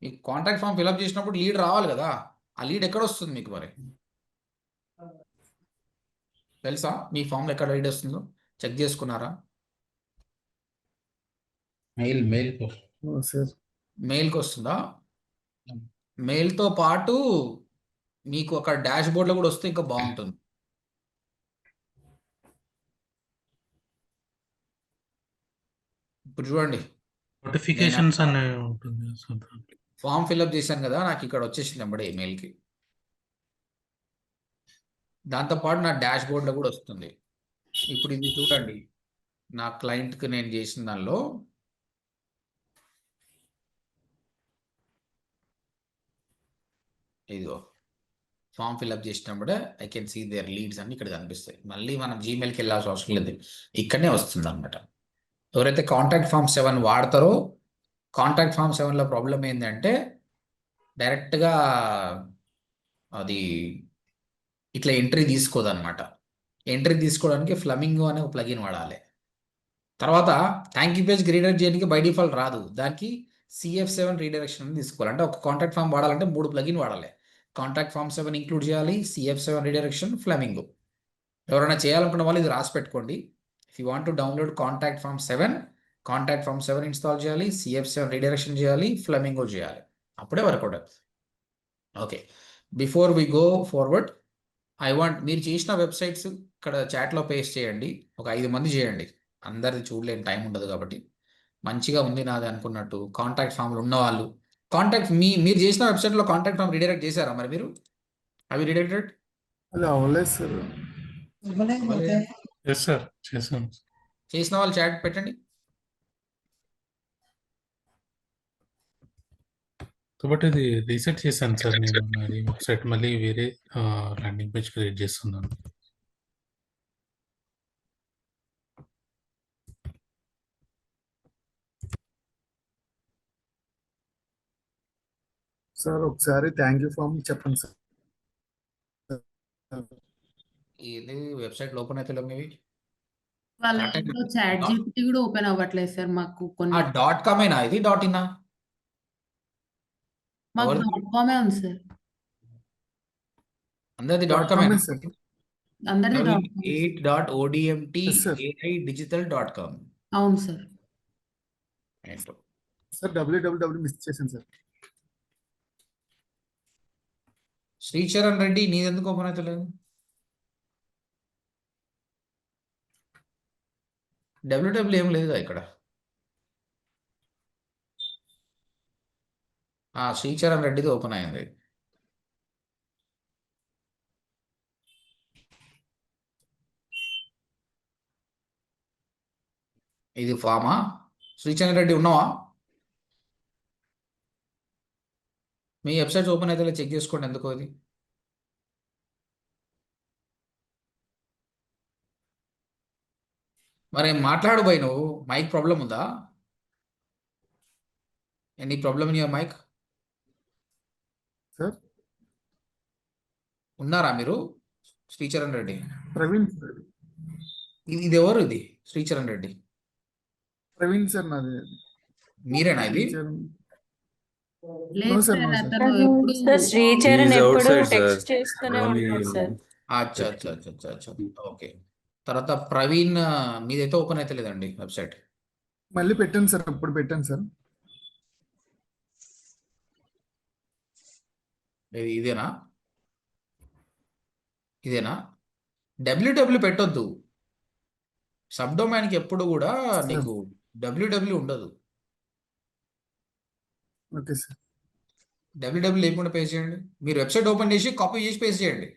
మీకు కాంటాక్ట్ ఫామ్ ఫిల్అప్ చేసినప్పుడు లీడ్ రావాలి కదా, ఆ లీడ్ ఎక్కడ వస్తుంది మీకు? మరి తెలుసా మీ ఫామ్లో ఎక్కడ లీడ్ వస్తుందో? చెక్ చేసుకున్నారా? మెయిల్కి వస్తుందా? మెయిల్తో పాటు మీకు అక్కడ డాష్ బోర్డ్లో కూడా వస్తే ఇంకా బాగుంటుంది. ఇప్పుడు చూడండి, నోటిఫికేషన్స్ అనే ఉంటుంది సార్. ఫామ్ ఫిల్అప్ చేశాను కదా, నాకు ఇక్కడ వచ్చేసింది అమ్మడే మెయిల్కి. దాంతోపాటు నా డాష్ బోర్డ్లో కూడా వస్తుంది. ఇప్పుడు ఇది చూడండి, నా క్లయింట్కి నేను చేసిన దానిలో ఇదిగో ఫామ్ ఫిల్అప్ చేసినప్పుడే I can see their leads అన్ని ఇక్కడ కనిపిస్తాయి. మళ్ళీ మనం జీమెయిల్కి వెళ్ళాల్సిన అవసరం లేదు, ఇక్కడనే వస్తుంది అనమాట. ఎవరైతే కాంటాక్ట్ ఫామ్ 7 వాడతారో, కాంటాక్ట్ ఫామ్ 7లో ప్రాబ్లం ఏంటంటే డైరెక్ట్గా అది ఇట్లా ఎంట్రీ తీసుకోదన్నమాట. ఎంట్రీ తీసుకోవడానికి ఫ్లమింగో అనే ఒక ప్లగిన్ వాడాలి. తర్వాత థ్యాంక్ యూ పేజ్ రీడైరెక్ట్ చేయడానికి బై డిఫాల్ట్ రాదు, దానికి CF7 రీడైరెక్షన్ అని తీసుకోవాలి. అంటే ఒక కాంటాక్ట్ ఫామ్ వాడాలంటే 3 ప్లగిన్ వాడాలి. కాంటాక్ట్ ఫామ్ 7 ఇంక్లూడ్ చేయాలి, CF7 రీడైరెక్షన్, ఫ్లమింగో. ఎవరైనా చేయాలనుకున్న వాళ్ళు ఇది రాసి పెట్టుకోండి. If you want to download contact form 7 install చేయాలి, CF7 రీడైరెక్షన్ చేయాలి, ఫ్లమింగో చేయాలి, అప్పుడే వర్కౌట్ అవుతుంది. Okay, before we go forward, మీరు చేసిన వెబ్సైట్స్ ఇక్కడ చాట్లో పేస్ట్ చేయండి. ఒక 5 మంది చేయండి, అందరిది చూడలేని టైం ఉండదు కాబట్టి. మంచిగా ఉంది నాది అనుకున్నట్టు కాంటాక్ట్ ఫామ్లు ఉన్నవాళ్ళు మీరు చేసిన వెబ్సైట్లో కాంటాక్ట్ ఫామ్ రీడైరెక్ట్ చేశారా మరి మీరు? అవి రీడైరెక్టెడ్ అది అవ్వలేదు సార్. ఎస్ సార్ చేసాం. చేసిన వాళ్ళు చాట్ పెట్టండి. కాబట్టి ఇది రీసెట్ చేశాను సార్ నేను. అది వెబ్సైట్ మళ్ళీ వేరే ల్యాండింగ్ పేజ్ క్రియేట్ చేస్తున్నాను. సార్ ఒకసారి థ్యాంక్ యూ ఫామ్ చెప్పండి సార్. ఇది వెబ్సైట్ ఓపెన్ అయితే మీవి వాళ్ళ Contact- దాంట్లో చాట్ జీపీటీ కూడా ఓపెన్ అవ్వట్లేదు సార్. మాకు కొన్ని .com ఇది .in మాకు ఎవరిది? .com ఉంది సార్. అందరిది .com .com సార్. అందరిది .com. 8.odmtai.digital.com. అవును సార్. ఏంటో సార్ www మిస్ చేశాను సార్. శ్రీచరణ్ రెడ్డి నీదెందుకు ఓపెన్ అవుతలేదు? www ఏం లేదుగా ఇక్కడ. శ్రీచరణ్ రెడ్డిది ఓపెన్ అయింది. ఇది ఫామా? శ్రీచరణ్ రెడ్డి ఉన్నావా? మీ వెబ్సైట్ ఓపెన్ అయితే చెక్ చేసుకోండి ఎందుకో ఇది. మరి మాట్లాడు పోయి, నువ్వు మైక్ ప్రాబ్లం ఉందా? Any problem in your mic? Sir ఉన్నారా మీరు? శ్రీచరణ్ రెడ్డి ప్రవీణ్ ఇది ఎవరు? ఇది శ్రీచరణ్ రెడ్డి సార్ నాది. మీరేనా ఇది? లేదు సార్, సార్, no, అతను సార్ ఎప్పుడు శ్రీచరణ్ He is ఎప్పుడు outside, టెక్స్ట్ sir. చేస్తూనే Only ఉంటాడు సార్. అచ్చా. ఓకే. తర్వాత ప్రవీణ్ మీదైతే ఓపెన్ అయితే లేదండి వెబ్సైట్. మళ్ళీ పెట్టాను సార్, అప్పుడు పెట్టాను సార్. ఇదేనా? www పెట్టొద్దు. సబ్ డొమైన్కి ఎప్పుడు కూడా నీకు www ఉండదు. Okay sir. www లేకుండా పేస్ట్ చేయండి. మీరు వెబ్సైట్ ఓపెన్ చేసి కాపీ చేసి పేస్ట్ చేయండి.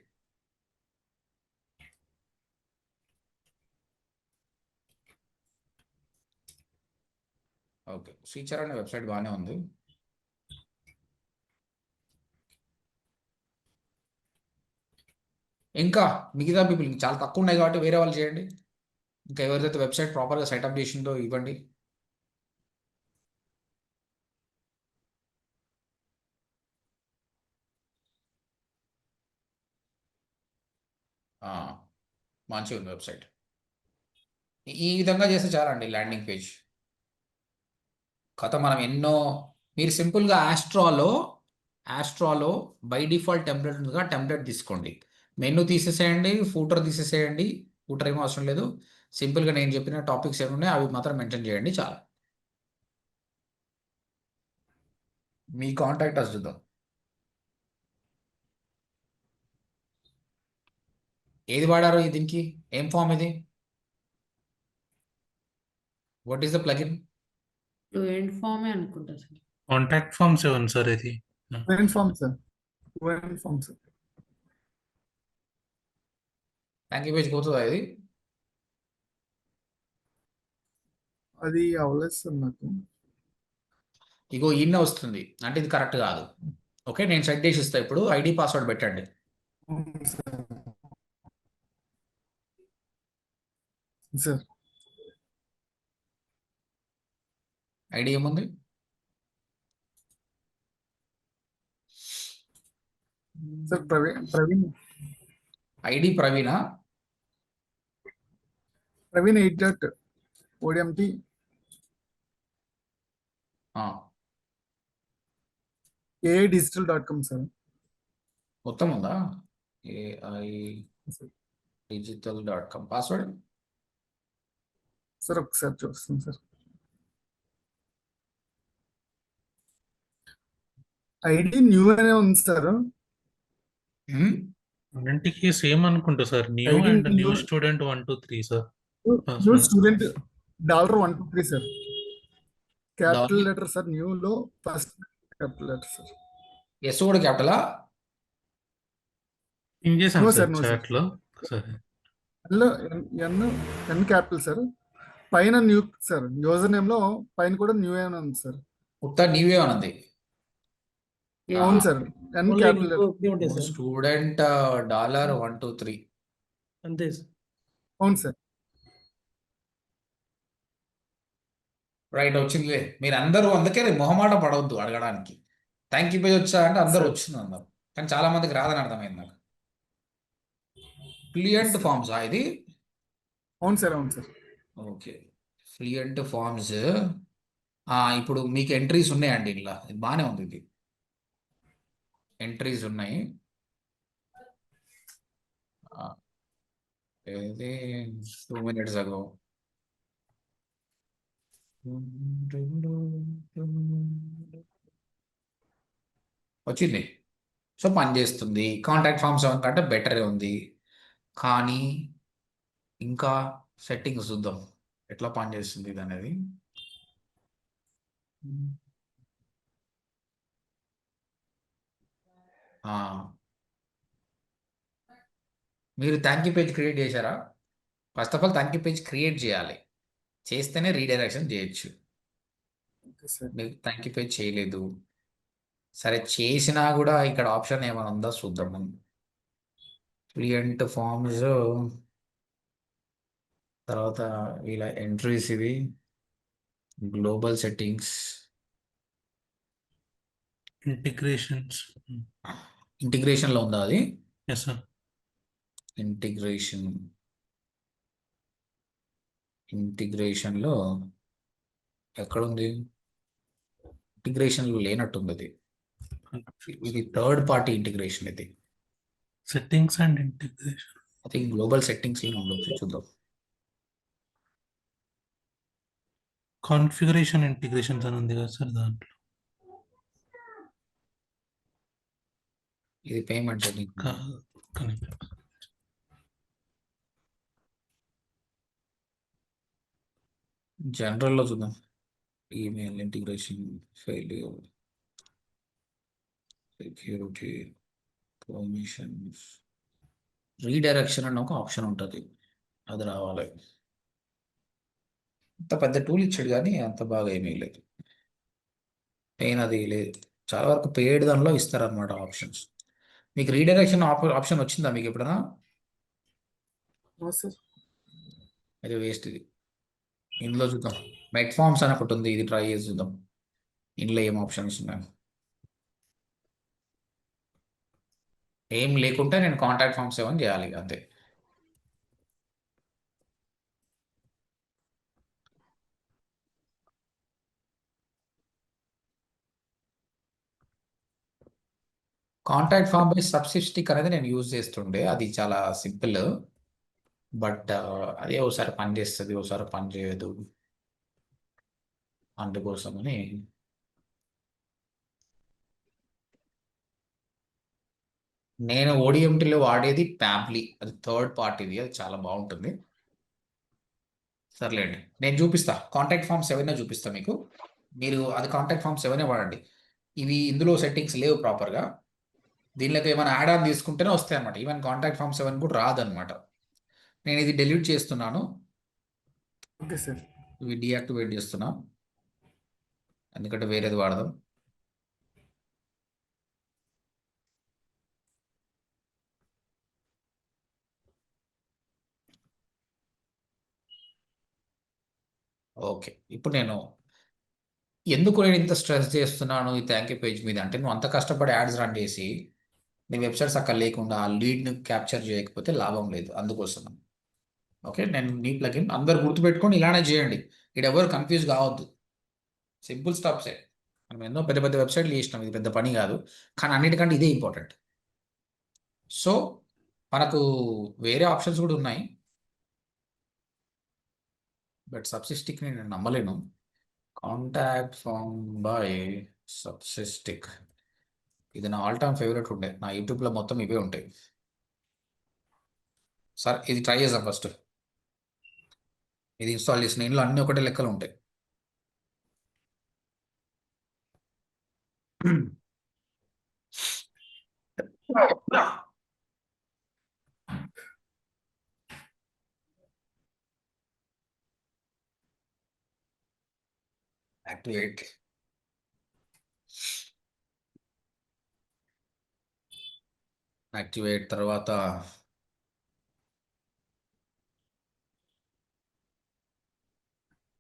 ఓకే, శ్రీచరణ్ వెబ్సైట్ బాగానే ఉంది. ఇంకా మిగతా పీపుల్ చాలా తక్కువ ఉన్నాయి కాబట్టి వేరే వాళ్ళు చేయండి. ఇంకా ఎవరిదైతే వెబ్సైట్ ప్రాపర్గా సెటప్ చేసిందో ఇవ్వండి. మంచిగా ఉంది వెబ్సైట్. ఈ విధంగా చేస్తే చాలండి ల్యాండింగ్ పేజ్. కథ మనం మీరు సింపుల్గా ఆస్ట్రాలో బై డిఫాల్ట్ టెంప్లెట్ ఉందిగా, టెంప్లెట్ తీసుకోండి. మెనూ తీసేసేయండి, ఫూటర్ తీసేసేయండి. ఫూటర్ ఏమో అవసరం లేదు. సింపుల్గా నేను చెప్పిన టాపిక్స్ ఏమి ఉన్నాయో అవి మాత్రం మెన్షన్ చేయండి చాలు. మీ కాంటాక్ట్ అస్ చూద్దాం. ఏది వాడారు దీనికి? ఏం ఫామ్ ఇది? What is the plugin? Fluent ఫామే అనుకుంటా సార్. కాంటాక్ట్ ఫామ్ 7 సార్ ఇది. Fluent form sir. Thank you page పోతుందా ఇది? అది అవ్వలేదు సార్ నాకు. ఇగో ఇన్న వస్తుంది అంటే ఇది కరెక్ట్ కాదు. ఓకే, నేను సెట్ చేసి ఇస్తా. ఇప్పుడు ఐడి పాస్వర్డ్ పెట్టండి. సార్ ఐడి ఏముంది? సార్ ప్రవీణ్ ఐడి ప్రవీణ. ప్రవీణ్ 8. ODMT aidigital.com sir. మొత్తం ఉందా? AI digital.com పాస్వర్డ్ సార్ ఒకసారి చూస్తాను సార్. ఐడి న్యూ అనే ఉంది సార్. అన్నింటికి సేమ్ అనుకుంటా sir. New ID and new new student 1 2 3 sir. New student $123 sir. Capital $1 letter sir. New లో first capital letter sir. S కూడా క్యాపిటలా? పింగ్ చేశాను no sir sir, no sir. Chat లో. సరే. N capital sir. పైన new sir. User name లో పైన కూడా న్యూ అని ఉంది సార్. ఉత్త నీవే అన్నది. అవును సార్. ఎన్ ఓన్లీ క్యాపిటల్ ఇంకో ఒకటి ఉంటుంది సార్. స్టూడెంట్ $123. అంతే సార్. అవును సార్. రైట్, వచ్చిందిలే. మీరు అందరూ అందుకే మొహమాట పడవద్దు అడగడానికి. థ్యాంక్ యూ పేజ్ వచ్చా అంటే అందరూ సార్. వచ్చింది అన్నారు, కానీ చాలా మందికి రాదని అర్థమైంది నాకు. ఫ్లూయెంట్ ఫార్మ్స్ ఇది. అవును సార్. అవును సార్. Okay, fluent forms. ఇప్పుడు మీకు ఎంట్రీస్ ఉన్నాయండి ఇలా. ఇది బాగానే ఉంది. ఇది ఎంట్రీస్ ఉన్నాయి. ఇది 2 minutes ago. వచ్చింది. సో పనిచేస్తుంది. కాంటాక్ట్ ఫామ్ 7 కంటే బెటరే ఉంది, కానీ ఇంకా సెట్టింగ్స్ చూద్దాం ఎట్లా పనిచేస్తుంది ఇది అనేది. మీరు థ్యాంక్ యూ పేజ్ క్రియేట్ చేశారా? First of all thank you page create చేయాలి, చేస్తేనే రీడైరెక్షన్ చేయొచ్చు. Okay sir. మీరు థ్యాంక్ యూ పేజ్ చేయలేదు. సరే, చేసినా కూడా ఇక్కడ ఆప్షన్ ఏమైనా ఉందా చూద్దాం మనం. ఫ్లూయెంట్ ఫార్మ్స్ తర్వాత ఇలా ఎంట్రీస్, ఇవి గ్లోబల్ సెట్టింగ్స్, ఇంటిగ్రేషన్స్. ఇంటిగ్రేషన్లో ఉందా అది? Yes sir. ఇంటిగ్రేషన్లో ఎక్కడుంది? ఇంటిగ్రేషన్లో లేనట్టుంది అది. ఇది థర్డ్ పార్టీ ఇంటిగ్రేషన్. ఇది settings and integration. I think global సెట్టింగ్స్లో ఉండొచ్చు, చూద్దాం. కాన్ఫిగరేషన్ ఇంటిగ్రేషన్స్ అని ఉంది కదా సార్ దాంట్లో. ఇది పేమెంట్ సెట్టింగ్. జనరల్లో చూద్దాం. Email integration, failure, security, permissions, redirection అన్న ఒక ఆప్షన్ ఉంటుంది, అది రావాలి. అంత పెద్ద టూల్ ఇచ్చాడు కానీ అంత బాగా ఏమీ లేదు. పెయిన్ అది లేదు. చాలా వరకు పేడ్ దానిలో ఇస్తారనమాట ఆప్షన్స్. మీకు రీడైరెక్షన్ ఆప్షన్ వచ్చిందా మీకు ఎప్పుడైనా? No sir. అది వేస్ట్. ఇది ఇందులో చూద్దాం. మెట్ ఫార్మ్స్ అని ఒకటి ఉంది, ఇది ట్రై చేసి చూద్దాం ఇందులో ఏం ఆప్షన్స్ ఉన్నాయి. ఏం లేకుంటే నేను కాంటాక్ట్ ఫార్మ్ 7 చేయాలి అంతే. కాంటాక్ట్ ఫామ్ బై సబ్సిస్టిక్ అనేది నేను యూజ్ చేస్తుండే, అది చాలా సింపుల్. బట్ అదే ఒకసారి పని చేస్తుంది, ఒకసారి పని చేయదు. అందుకోసమని నేను ఓడిఎంటీలో వాడేది ప్యాబ్లీ, అది థర్డ్ పార్టీది, అది చాలా బాగుంటుంది. సర్లేండి, నేను చూపిస్తా. కాంటాక్ట్ ఫామ్ 7 చూపిస్తా మీకు. మీరు అది కాంటాక్ట్ ఫామ్ 7 వాడండి. ఇవి ఇందులో సెట్టింగ్స్ లేవు ప్రాపర్గా. దీనిలోకి ఏమైనా యాడ్ ఆన్ తీసుకుంటేనే వస్తాయి అనమాట. ఈవెన్ కాంటాక్ట్ ఫామ్ 7 కూడా రాదనమాట. నేను ఇది డెలీట్ చేస్తున్నాను. Okay sir. ఇవి డీయాక్టివేట్ చేస్తున్నా, ఎందుకంటే వేరేది వాడదాం. ఓకే, ఇప్పుడు నేను ఎందుకు నేను ఇంత స్ట్రెస్ చేస్తున్నాను ఈ థ్యాంక్ యూ పేజ్ మీద అంటే, నువ్వు అంత కష్టపడి యాడ్స్ రన్ చేసి నీ వెబ్సైట్స్ అక్కడ లేకుండా ఆ లీడ్ని క్యాప్చర్ చేయకపోతే లాభం లేదు. అందుకోసం ఓకే, నేను నీ ప్లగిన్ అందరు గుర్తుపెట్టుకొని ఇలానే చేయండి. ఇక్కడ ఎవరు కన్ఫ్యూజ్ కావద్దు, సింపుల్ స్టాప్సే. మనం ఎన్నో పెద్ద పెద్ద వెబ్సైట్లు చేసినాం, ఇది పెద్ద పని కాదు, కానీ అన్నిటికంటే ఇదే ఇంపార్టెంట్. సో మనకు వేరే ఆప్షన్స్ కూడా ఉన్నాయి, బట్ సబ్సిస్టిక్ నేను నమ్మలేను. కాంటాక్ట్ ఫామ్ బై సబ్సిస్టిక్, ఇది నా ఆల్ టైమ్ ఫేవరెట్ ఉండే, నా యూట్యూబ్లో మొత్తం ఇవే ఉంటాయి. సార్ ఇది ట్రై చేద్దాం ఫస్ట్, ఇది ఇన్స్టాల్ చేసిన ఇంట్లో అన్ని ఒకటే లెక్కలు ఉంటాయి. యాక్టివేట్, యాక్టివేట్ తర్వాత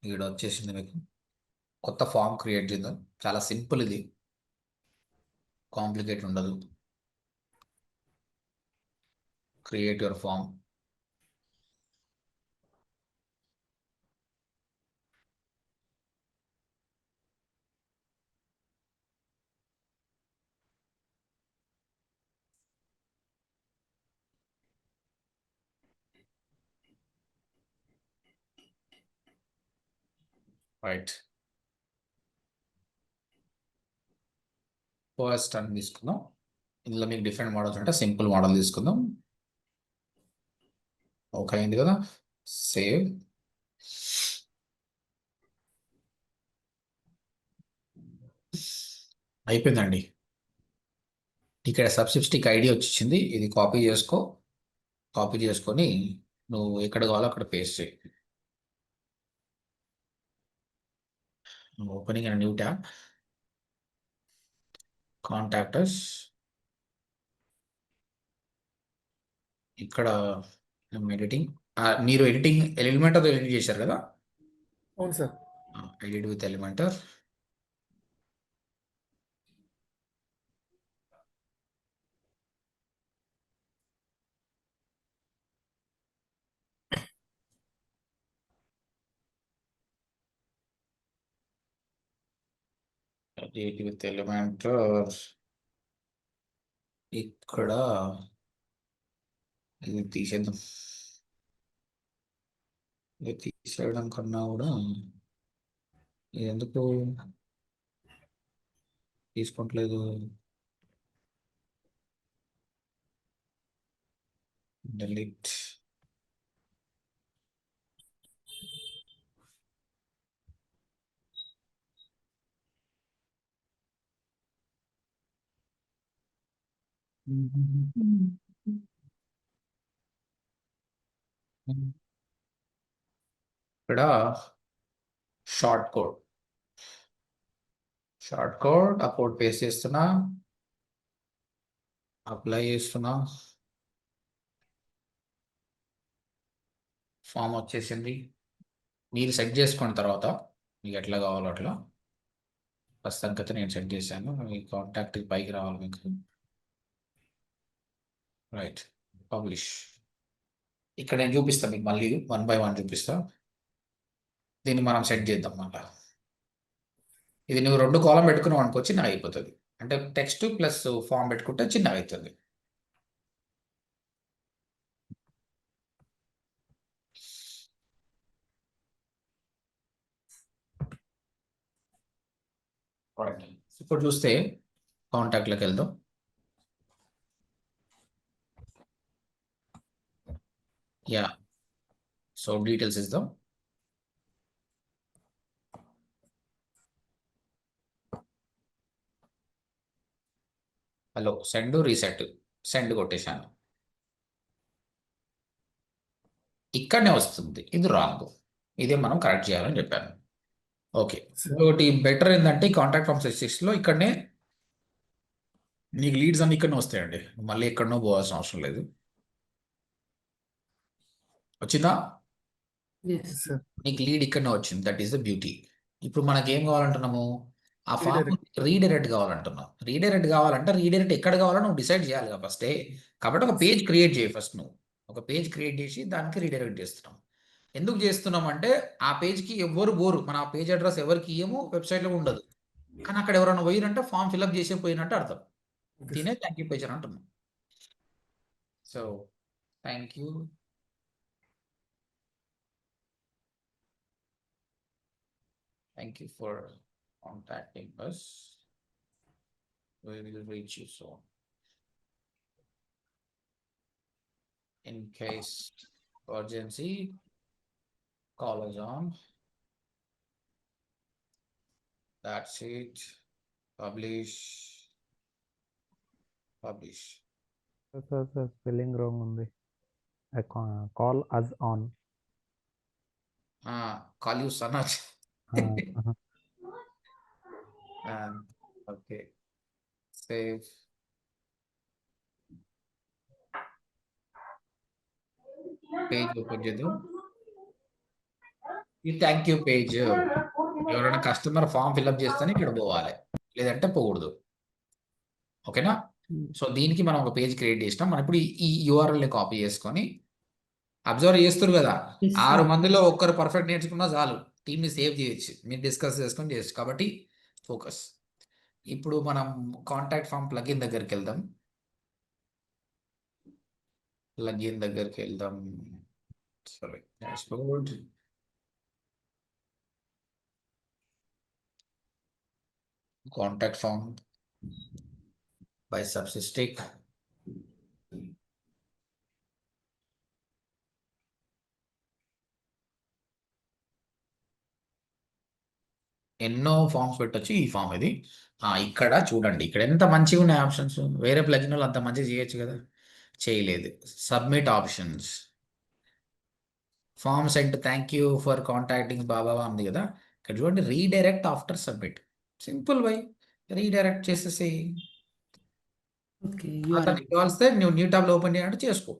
ఇక్కడ వచ్చేసింది మీకు కొత్త ఫామ్ క్రియేట్ చేద్దాం. చాలా సింపుల్, ఇది కాంప్లికేట్ ఉండదు. Create your form. Right, first అని తీసుకుందాం. ఇందులో మీకు డిఫరెంట్ మోడల్స్ అంటే సింపుల్ మోడల్ తీసుకుందాం. ఓకే అయింది కదా, సేవ్. అయిపోయిందండి. ఇక్కడ సబ్సిస్టిక్ ఐడి వచ్చింది, ఇది కాపీ చేసుకో. కాపీ చేసుకొని నువ్వు ఎక్కడ కావాలో అక్కడ పేస్ట్ చేయి. Opening and new tab, contractors. ఇక్కడ ఎడిటింగ్, మీరు ఎడిటింగ్ ఎలిమెంటర్ ఎడిట్ చేశారు కదా, అవును sir. Edit with Elementor. Edit with Elementor, ఇక్కడ ఇది తీసేద్దాం. ఇది తీసేయడం కన్నా కూడా ఇది ఎందుకు తీసుకోవట్లేదు, delete. ఇక్కడ షార్ట్ కోడ్, ఆ కోడ్ పేస్ట్ చేస్తున్నా, అప్లై చేస్తున్నా. ఫామ్ వచ్చేసింది. మీరు సెట్ చేసుకున్న తర్వాత మీకు ఎట్లా కావాలో అట్లా. ప్రస్తుతానికైతే నేను సెట్ చేశాను. మీ కాంటాక్ట్ పైకి రావాలి మీకు. Right, publish. ఇక్కడ నేను చూపిస్తాను మీకు, మళ్ళీ 1 by 1 చూపిస్తా. దీన్ని మనం సెట్ చేద్దాం మళ్ళా. ఇది నువ్వు 2 కాలం పెట్టుకున్నావు అనుకో, చిన్నగా అయిపోతుంది. అంటే టెక్స్ట్ ప్లస్ ఫామ్ పెట్టుకుంటే చిన్నగా అవుతుంది. ఇప్పుడు చూస్తే కాంటాక్ట్లోకి వెళ్దాం. యా, సో డీటెయిల్స్ ఇద్దాం. హలో, సెండ్ రీసెట్, సెండ్ కొట్టేశాను. ఇక్కడనే వస్తుంది, ఇది రాంగ్. ఇదే మనం కరెక్ట్ చేయాలని చెప్పాను. ఓకే, ఇంకోటి బెటర్ ఏంటంటే కాంటాక్ట్ ఫామ్ 66లో ఇక్కడనే నీకు లీడ్స్ అన్ని ఇక్కడనే వస్తాయండి. మళ్ళీ ఎక్కడనో పోవాల్సిన అవసరం లేదు. వచ్చిందా? Yes. సార్. నీకు లీడ్ ఇక్కడనే వచ్చింది. That is the beauty. ఇప్పుడు మనకి ఏం కావాలంటున్నాము? ఆ ఫామ్ రీడైరెక్ట్ కావాలంటున్నాం. రీడైరెక్ట్ కావాలంటే రీడైరెక్ట్ ఎక్కడ కావాలో నువ్వు డిసైడ్ చేయాలి కదా ఫస్టే. కాబట్టి ఒక పేజ్ క్రియేట్ చేయి ఫస్ట్. నువ్వు ఒక పేజ్ క్రియేట్ చేసి దానికి రీడైరెక్ట్ చేస్తున్నాం. ఎందుకు చేస్తున్నామంటే ఆ పేజ్కి ఎవ్వరు పోరు, మన ఆ పేజ్ అడ్రస్ ఎవరికి ఇయ్యము, వెబ్సైట్లో ఉండదు. కానీ అక్కడ ఎవరైనా పోయినంటే ఫామ్ ఫిల్అప్ చేసే పోయినట్టు అర్థం. దీనే థ్యాంక్ యూ పేజ్ అని అంటున్నాం. So thank you. Thank you for contacting us. We will reach you soon. In case urgency, call us on. That's it. Publish. Sir spelling wrong ఉంది. Call us on. Call you Sanaj. Okay. Save. Page open చేద్దాం. ఈ thank you page ఎవరైనా customer form fill up చేస్తేనే ఇక్కడ పోవాలి, లేదంటే పోకూడదు. ఓకేనా? సో దీనికి మనం ఒక పేజ్ క్రియేట్ చేసినాం. మనం ఇప్పుడు ఈ యూఆర్ఎల్ని కాపీ చేసుకొని అబ్జర్వ్ చేస్తారు కదా, 6 మందిలో ఒక్కరు పర్ఫెక్ట్ నేర్చుకున్నా చాలు, టీమ్ని సేవ్ చేయొచ్చు, మీరు డిస్కస్ చేసుకొని చేయొచ్చు. కాబట్టి ఫోకస్. ఇప్పుడు మనం కాంటాక్ట్ ఫామ్ ప్లగిన్ దగ్గరికి వెళ్దాం. Sorry, dashboard. Contact form by Subsystic. ఎన్నో ఫామ్స్ పెట్టొచ్చు. ఈ ఫామ్ ఇది. ఇక్కడ చూడండి, ఇక్కడ ఎంత మంచిగా ఉన్నాయి ఆప్షన్స్. వేరే ప్లగిన్ వాళ్ళు అంత మంచిగా చేయొచ్చు కదా, చేయలేదు. Submit options. Form sent thank you for contacting బాబా ఉంది కదా, ఇక్కడ చూడండి redirect after submit. Simple why redirect చేసేసి ఓకే. అతనికి కావాల్స్తే నువ్వు న్యూ టాబ్లో ఓపెన్ చేయాలంటే చేసుకో,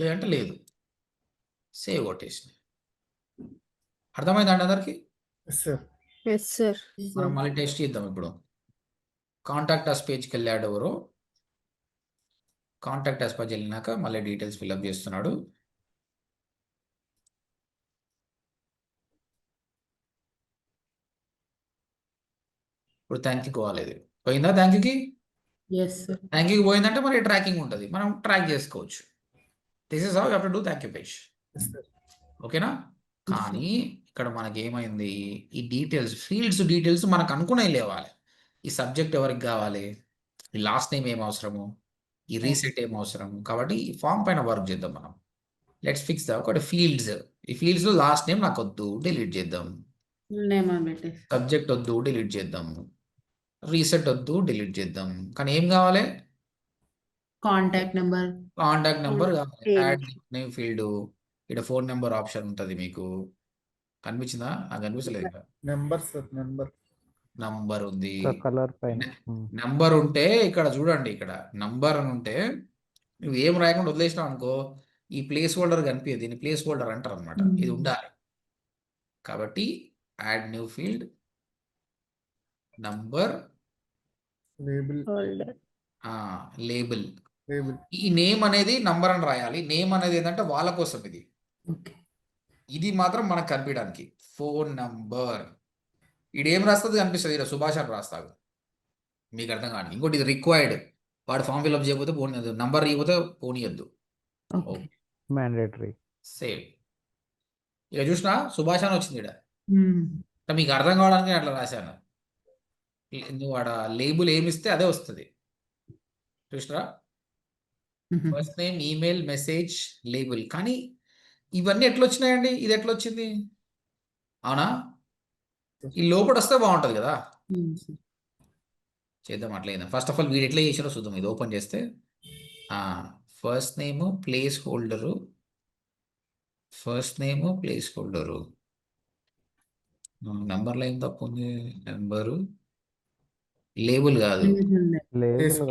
లేదంటే లేదు. సేవ్ కొట్టేసి. అర్థమైందండి అందరికి? Yes sir. మనం మళ్ళీ టెస్ట్ చేద్దాం. ఇప్పుడు కాంటాక్ట్ అస్ పేజ్కి వెళ్ళాడు ఎవరు, కాంటాక్ట్ అస్ పేజ్ వెళ్ళినాక మళ్ళీ డీటెయిల్స్ ఫిల్అప్ చేస్తున్నాడు. ఇప్పుడు థ్యాంక్ యూ పోలేదు, పోయిందా? థ్యాంక్ యూకి ఎస్ సార్. థ్యాంక్ యూ పోయిందంటే మరి ట్రాకింగ్ ఉంటుంది, మనం ట్రాక్ చేసుకోవచ్చు. This is how you have to do thank you page. ఓకేనా? కానీ ఇక్కడ మనకి ఏమైంది, ఈ డీటెయిల్స్ మనకు అనుకునే లేవాలి. ఈ సబ్జెక్ట్ ఎవరికి కావాలి, ఈ లాస్ట్ నేమ్ ఏం అవసరము, ఈ రీసెట్ ఏం అవసరము. కాబట్టి ఈ ఫామ్ పైన వర్క్ చేద్దాం మనం. లెట్స్ ఫిక్స్ ఒకటి ఫీల్డ్స్. ఈ ఫీల్డ్స్లో లాస్ట్ నేమ్ నాకు వద్దు, డిలీట్ చేద్దాం. నేమ్ అని పెట్టేసి సబ్జెక్ట్ వద్దు, డిలీట్ చేద్దాం. రీసెట్ వద్దు, డిలీట్ చేద్దాం. కానీ ఏం కావాలి, కాంటాక్ట్ నెంబర్ కావాలి. Add name field. ఇక్కడ ఫోన్ నెంబర్ ఆప్షన్ ఉంటుంది, మీకు కనిపించిందా? నాకు కనిపించలేదు. నంబర్ ఉంది. కలర్ పైన నంబర్ ఉంటే ఇక్కడ చూడండి, ఇక్కడ నంబర్ అని ఉంటే నువ్వు ఏం రాయకుండా వదిలేసినావు అనుకో, ఈ ప్లేస్ హోల్డర్ కనిపించదు. దీన్ని ప్లేస్ హోల్డర్ అంటారు అనమాట. ఇది ఉండాలి. కాబట్టి add new field number label. ఈ నేమ్ అనేది నంబర్ అని రాయాలి. నేమ్ అనేది ఏంటంటే వాళ్ళ కోసం, ఇది మాత్రం మనకు కనిపించడానికి. ఫోన్ నంబర్ ఇడేం రాస్తుంది కనిపిస్తుంది, ఇక్కడ సుభాష్ అని రాస్తాడు, మీకు అర్థం కాదు. ఇంకోటి ఇది రిక్వైర్డ్, వాడు ఫామ్ ఫిల్అప్ చేయకపోతే పోనీయద్దు, నంబర్ ఇవ్వకపోతే పోనీయద్దు. Okay, mandatory. సేవ్. ఇక చూసినా సుభాష్ అని వచ్చింది ఇక్కడ. మీకు అర్థం కావడానికి అట్లా రాశాను. నువ్వు ఆడ లేబుల్ ఏమిస్తే అదే వస్తుంది. చూసినా, first name, email, message, label. కానీ ఇవన్నీ ఎట్లా వచ్చినాయండి? ఇది ఎట్లా వచ్చింది? అవునా? ఈ లోపల వస్తే బాగుంటుంది కదా. చేద్దాం అట్లయినా. ఫస్ట్ ఆఫ్ ఆల్ వీడు ఎట్లా చేసారో చూద్దాం. ఇది ఓపెన్ చేస్తే ఫస్ట్ నేమ్ ప్లేస్ హోల్డరు, నెంబర్లో ఏం తప్పు ఉంది? నెంబరు లేబుల్ కాదు, ప్లేస్